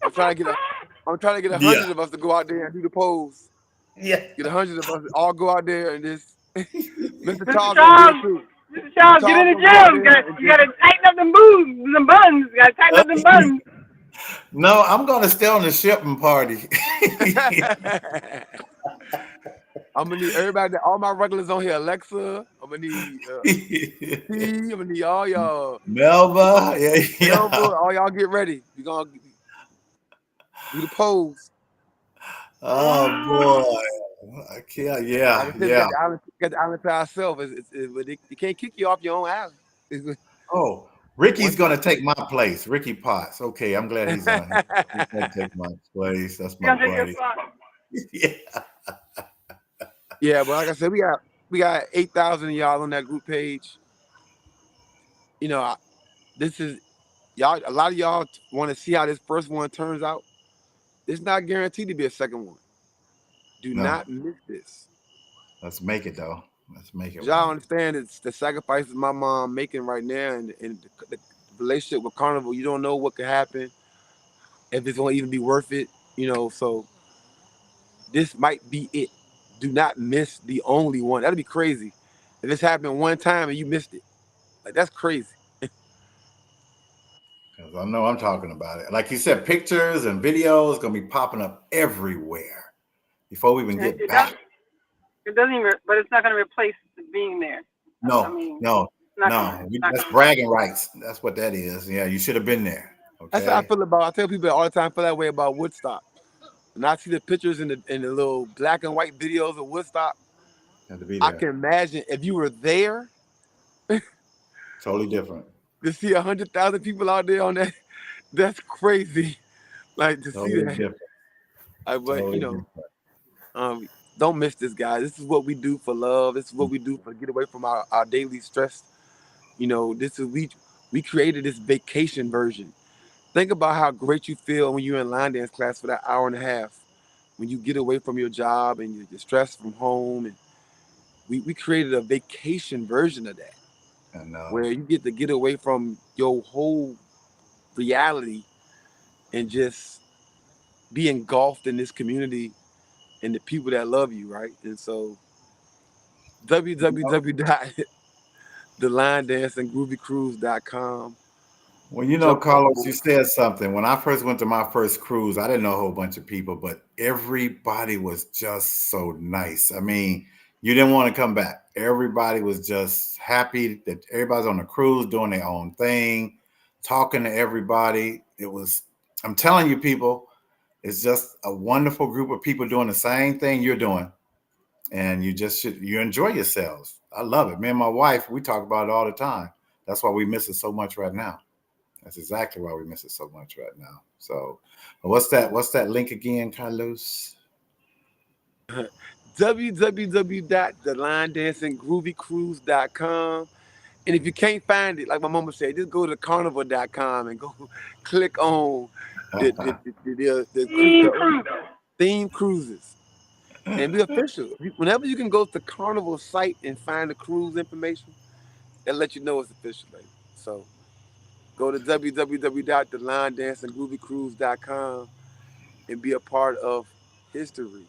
I'm trying to get 100 Yeah. of us to go out there and do the pose. Yeah. Get 100 of us to all go out there and just Mr. Mr. Charles Charles, gonna do it too. Mr. Charles, get in the Charles gonna go out gym. there and You gotta tighten up them boobs, them buns. You gotta tighten up them buns. No, I'm gonna stay on the shipping party. I'm gonna need everybody, all my regulars on here. Alexa, I'm gonna need T, I'm gonna need all y'all. Melba, Melba, all y'all get ready. We gonna do the pose. Oh boy. I can't, yeah, Like I said, yeah. got the island to ourselves. They can't kick you off your own island. Oh, Ricky's gonna take my place. Ricky Potts. Okay, I'm glad he's on here. He's gonna take my place. That's my buddy. Yeah. Yeah, but like I said, we got 8,000 of y'all on that group page. You know, this is y'all. A lot of y'all want to see how this first one turns out. It's not guaranteed to be a second one. Do not miss this. Let's make it though. Let's make it. Y'all understand it's the sacrifices my mom making right now, and the relationship with Carnival. You don't know what could happen, if it's gonna even be worth it. You know, so this might be it. Do not miss the only one. That'd be crazy if this happened one time and you missed it. Like, that's crazy. Because I know I'm talking about it. Like you said, pictures and videos gonna be popping up everywhere before we even get back. It doesn't even, but it's not gonna replace being there. No, I mean, no. That's bragging rights. That's what that is. Yeah, you should have been there. Okay? That's how I feel about. I tell people all the time, I feel that way about Woodstock. And I see the pictures in the little black and white videos of Woodstock. I can imagine if you were there. Totally different. To see 100,000 people out there on that, that's crazy. Like, to see that. But you know, don't miss this, guys. This is what we do for love. This is what we do for get away from our daily stress. You know, this is we created this vacation version. Think about how great you feel when you're in line dance class for that hour and a half, when you get away from your job and you're stressed from home. And we created a vacation version of that, where you get away from your whole reality and just be engulfed in this community and the people that love you, right? And so www.theLineDanceandGroovyCruise.com. Well, you know, Carlos, you said something. When I first went to my first cruise, I didn't know a whole bunch of people, but everybody was just so nice. I mean, you didn't want to come back. Everybody was just happy that everybody's on the cruise doing their own thing, talking to everybody. I'm telling you, people, it's just a wonderful group of people doing the same thing you're doing. And you enjoy yourselves. I love it. Me and my wife, we talk about it all the time. That's why we miss it so much right now. That's exactly why we miss it so much right now. So what's that link again, Carlos? www.thelinedancinggroovycruise.com. And if you can't find it, like my mama said, just go to carnival.com and go click on the theme cruises and be official. Whenever you can go to the Carnival site and find the cruise information, that'll let you know it's official, baby. So go to www.thelinedancinggroovycruise.com and be a part of history.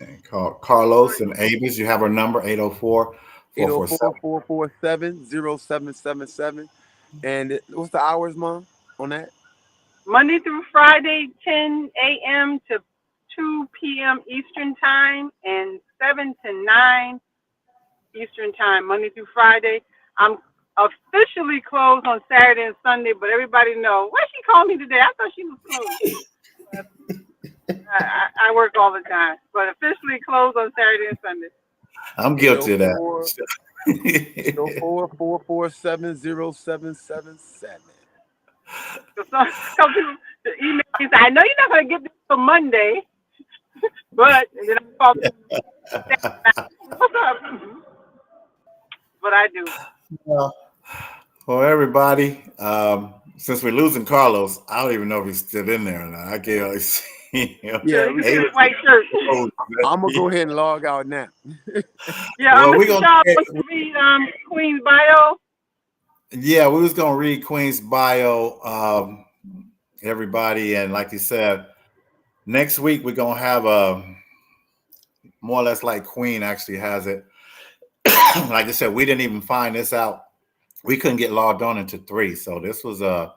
And Carlos and Avis, you have our number, 804-447-0777. And what's the hours, Mom, on that? Monday through Friday, 10 a.m. to 2 p.m. Eastern Time and 7 to 9 Eastern Time, Monday through Friday. I'm officially closed on Saturday and Sunday, but everybody know. Why she called me today? I thought she was closed. I work all the time, but officially closed on Saturday and Sunday. I'm guilty of that. 804-447-0777. So some people email me say, I know you're not going to get this till Monday, but and then I call what's up? But I do. Well, everybody, since we're losing Carlos, I don't even know if he's still in there or not. I can't really see him. Yeah, he's in a white shirt. I'm gonna go ahead and log out now. Yeah, well, Mr. Shaw wants to read Queen's bio. Yeah, we was gonna read Queen's bio, everybody, and like you said, next week we're gonna have a more or less like Queen actually has it. Like I said, we didn't even find this out. We couldn't get logged on into 3, so this was a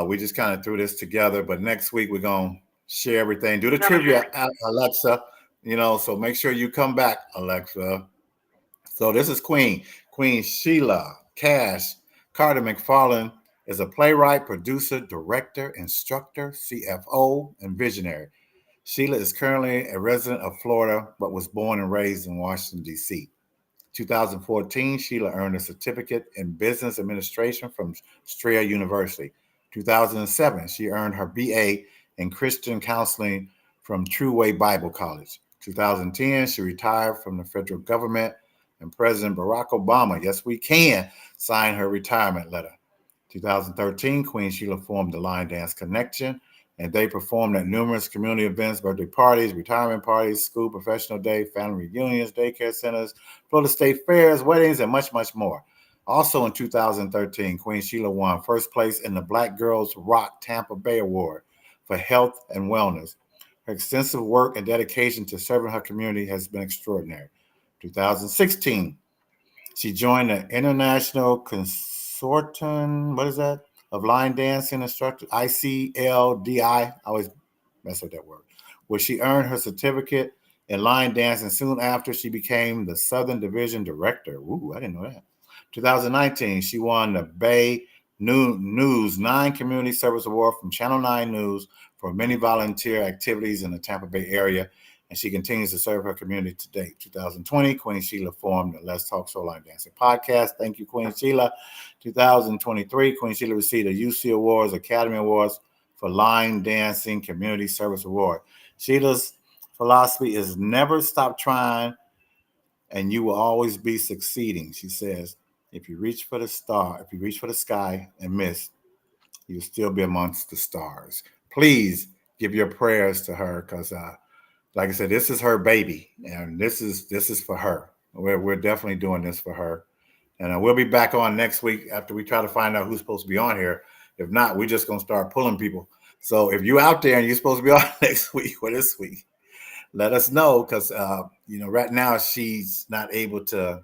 we just kind of threw this together. But next week we're gonna share everything, do the trivia, Alexa. So make sure you come back, Alexa. So this is Queen Sheila Cash Carter McFarland is a playwright, producer, director, instructor, CFO, and visionary. Sheila is currently a resident of Florida, but was born and raised in Washington, D.C. 2014, Sheila earned a certificate in business administration from Strayer University. 2007, she earned her BA in Christian counseling from True Way Bible College. 2010, she retired from the federal government, and President Barack Obama, yes, we can, signed her retirement letter. 2013, Queen Sheila formed the Line Dance Connection, and they performed at numerous community events, birthday parties, retirement parties, school professional day, family reunions, daycare centers, Florida State fairs, weddings, and much, much more. Also in 2013, Queen Sheila won first place in the Black Girls Rock Tampa Bay Award for health and wellness. Her extensive work and dedication to serving her community has been extraordinary. 2016, she joined the International Consortium, what is that? Of Line Dancing Instructors, ICLDI, I always mess with that word, where she earned her certificate in line dancing. Soon after, she became the Southern Division Director. Ooh, I didn't know that. 2019, she won the Bay News 9 Community Service Award from Channel 9 News for many volunteer activities in the Tampa Bay area, and she continues to serve her community to date. 2020, Queen Sheila formed the Let's Talk Soul Line Dancing podcast. Thank you, Queen Sheila. 2023, Queen Sheila received a UC Awards, Academy Awards for Line Dancing Community Service Award. Sheila's philosophy is never stop trying, and you will always be succeeding. She says, if you reach for the sky and miss, you'll still be amongst the stars. Please give your prayers to her, because like I said, this is her baby, and this is for her. We're definitely doing this for her, and we'll be back on next week after we try to find out who's supposed to be on here. If not, we're just gonna start pulling people. So if you're out there and you're supposed to be on next week or this week, let us know, because right now she's not able to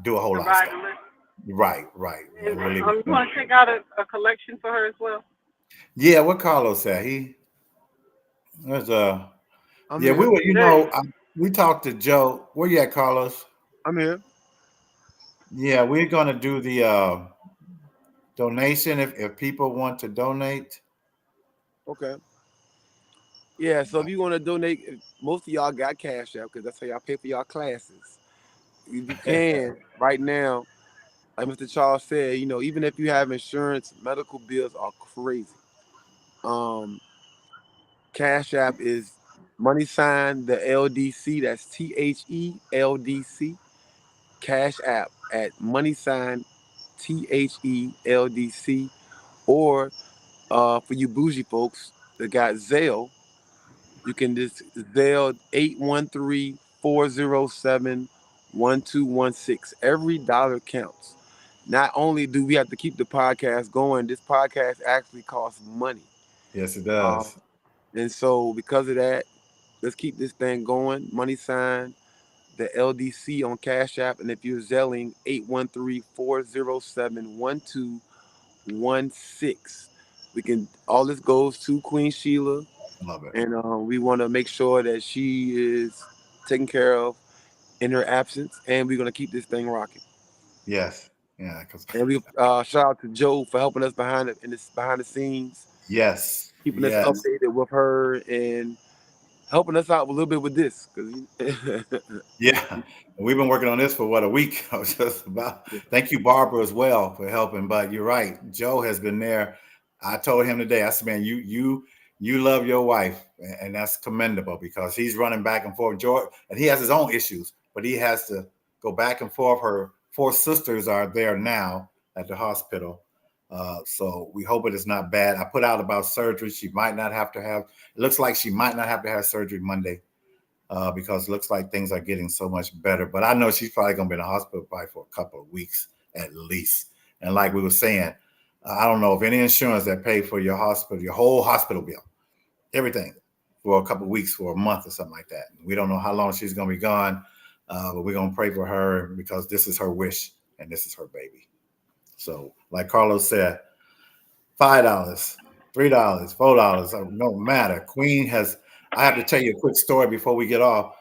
do a whole lot of stuff. Right. And, you want to check out a collection for her as well? Yeah, what Carlos said. There's a here. We talked to Joe. Where you at, Carlos? I'm here. Yeah, we're gonna do the donation if people want to donate. Okay. Yeah, so if you want to donate, most of y'all got Cash App, because that's how y'all pay for y'all classes. If you can, right now, like Mr. Charles said, even if you have insurance, medical bills are crazy. Cash App is # the LDC. That's THELDC. Cash App at #THELDC. Or for you bougie folks that got Zelle, you can just Zelle 813-407-1216. Every dollar counts. Not only do we have to keep the podcast going, this podcast actually costs money. Yes, it does. And so because of that, let's keep this thing going. # the LDC on Cash App. And if you're Zelling, 813-407-1216. All this goes to Queen Sheila. Love it. And we want to make sure that she is taken care of in her absence, and we're going to keep this thing rocking. Yes. Yeah. And we shout out to Joe for helping us behind the scenes. Yes. Keeping us updated with her and helping us out a little bit with this. Yeah. We've been working on this for a week. I was just about. Thank you, Barbara, as well, for helping. But you're right. Joe has been there. I told him today, I said, man, you love your wife, and that's commendable, because he's running back and forth. George, and he has his own issues, but he has to go back and forth. Her 4 sisters are there now at the hospital. So we hope it is not bad. I put out about surgery. She might not have to have, it looks like she might not have to have surgery Monday, because it looks like things are getting so much better. But I know she's probably going to be in the hospital probably for a couple of weeks. at least. And like we were saying, I don't know if any insurance that pay for your hospital, your whole hospital bill, everything for a couple of weeks, for a month or something like that. We don't know how long she's going to be gone, but we're going to pray for her because this is her wish and this is her baby. So like Carlos said, $5, $3, $4, no matter. Queen has, I have to tell you a quick story before we get off.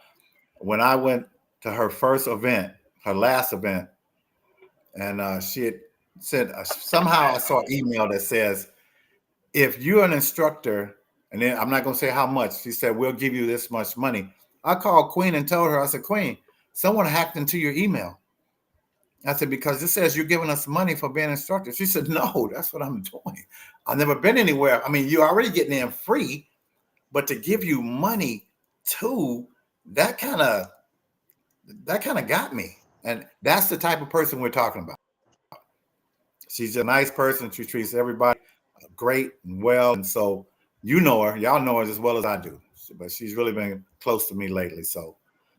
When I went to her first event, her last event, and she had said, somehow I saw an email that says, if you're an instructor, and then I'm not going to say how much, she said, we'll give you this much money. I called Queen and told her, I said, Queen, someone hacked into your email. I said, because it says you're giving us money for being an instructor. She said, no, that's what I'm doing. I've never been anywhere. I mean, you're already getting in free, but to give you money too, that kind of got me. And that's the type of person we're talking about. She's a nice person. She treats everybody great and well. And so you know her. Y'all know her as well as I do. But she's really been close to me lately. So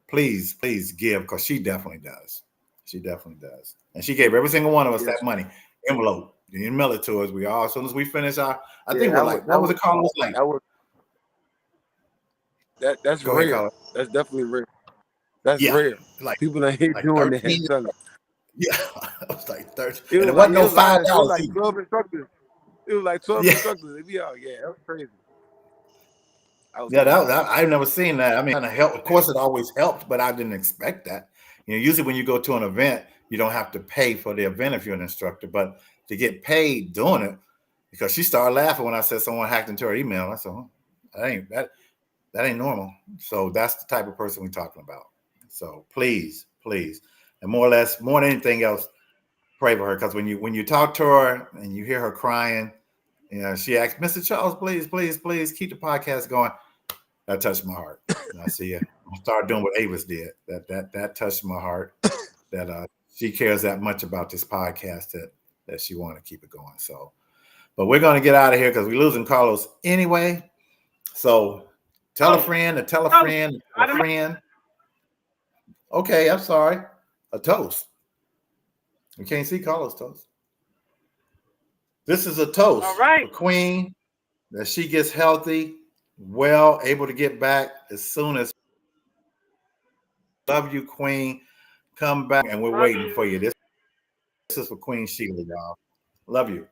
please give, because she definitely does. She definitely does. And she gave every single one of us that money envelope. You didn't mail it to us. We all, as soon as we finish our, I think we're like, what was it called? That's Go ahead, rare. Carlos. That's definitely rare. That's rare. Like people ain't doing 13, that. Yeah, I was like 30. It And was it wasn't no $5. It was like 12 instructors. It was like 12 instructors. Yeah, that was crazy. I've never seen that. I mean, kind of help. Of course, it always helped, but I didn't expect that. Usually when you go to an event, you don't have to pay for the event if you're an instructor, but to get paid doing it, because she started laughing when I said someone hacked into her email. I said, that ain't normal. So that's the type of person we're talking about. So please, and more than anything else, pray for her, because when you talk to her and you hear her crying, she asked, Mr. Charles, please keep the podcast going. That touched my heart. And I see you. I started doing what Avis did. That touched my heart. That she cares that much about this podcast that she wanted to keep it going. So, but we're gonna get out of here because we're losing Carlos anyway. So tell a friend, tell a friend, a friend. Okay, I'm sorry. A toast. We can't see Carlos' toast. This is a toast for Queen, that she gets healthy, well, able to get back as soon as. Love you, Queen. Come back, and we're waiting for you. This is for Queen Sheila, y'all. Love you.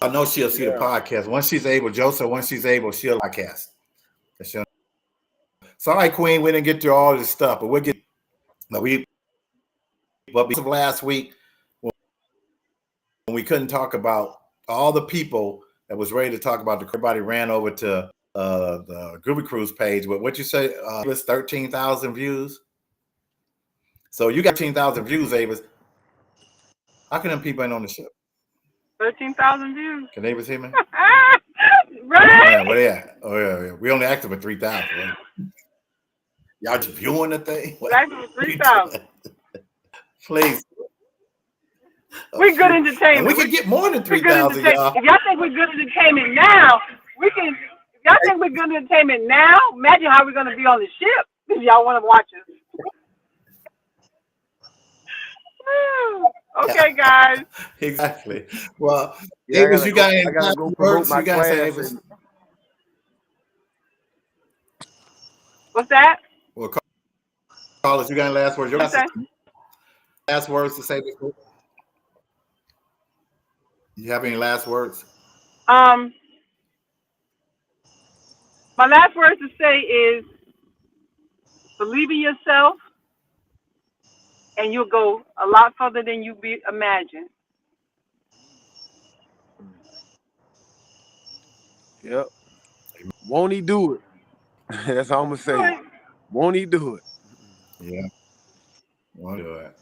I know she'll see the podcast. Once she's able, Joseph, she'll podcast. Sorry, Queen, we didn't get through all this stuff, but we'll get. But last week, when we couldn't talk about all the people that was ready to talk about, everybody ran over to the Groovy Cruise page. But what you say, it was 13,000 views. So you got 13,000 views, Avis. How can them people ain't on the ship? 13,000 views. Can Avis hear me? Right. Man, where they at? Oh yeah. We only active for 3,000. Right? Y'all just viewing the thing? Active for 3,000. Please. We're good entertainment. And we can get more than 3,000, y'all. If y'all think we're good entertainment now, we can. If y'all think we're good entertainment now, imagine how we're going to be on the ship if y'all want to watch us. Okay, guys. Exactly. Well, Avis, you got any last words? You got to say, Avis. What's that? Well, Carlos, you got any last words? You got last words to say before? You have any last words? My last words to say is believe in yourself, and you'll go a lot further than you imagine. Yep. Won't he do it? That's all I'm gonna say. Right. Won't he do it? Yeah. Won't do it.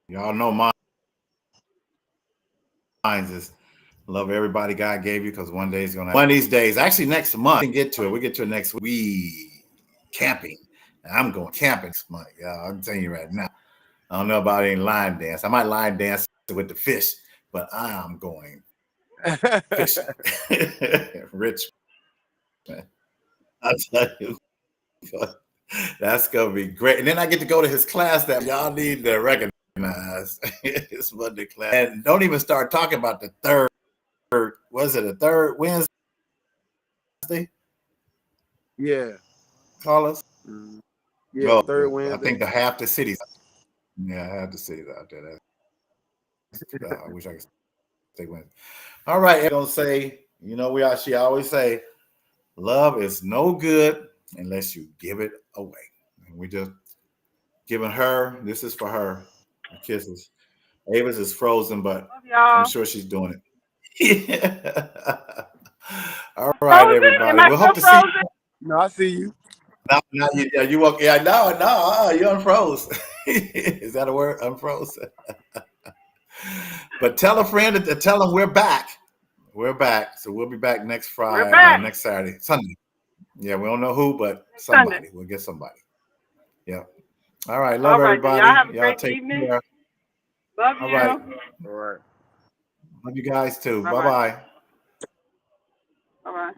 Y'all know mine is love everybody God gave you, because one day it's gonna. One of these days, actually next month, we can get to it. We get to it next week. We camping. I'm going camping this month. Yeah, I'm telling you right now. I don't know about any line dance. I might line dance with the fish, but I am going fishing. Rich. I tell you. That's gonna be great. And then I get to go to his class that y'all need to recognize. His Monday class. And don't even start talking about the third. Was it a third Wednesday? Yeah. Carlos? Yeah, Oh, third I Wednesday. think half the cities. Yeah, half the cities out there. I wish I could say Wednesday. All right, I'm gonna say, she always say, love is no good unless you give it away. And we just giving her. This is for her. Kisses. Avis is frozen, but Love y'all. I'm sure she's doing it. All right, Frozen? everybody. Am I We'll still hope to see frozen? No, I see you. No, you woke. Yeah, no, you unfroze. Is that a word? Unfroze. But tell a friend to tell them we're back. We're back. So we'll be back next Friday, We're back. Next Saturday, Sunday. Yeah, we don't know who, but Next somebody. Sunday. We'll get somebody. Yeah. All right. Love All right, then. everybody. Y'all have a Y'all great take evening. care. Love All you. right. All right. Love you guys too. Bye-bye. Bye-bye. All right.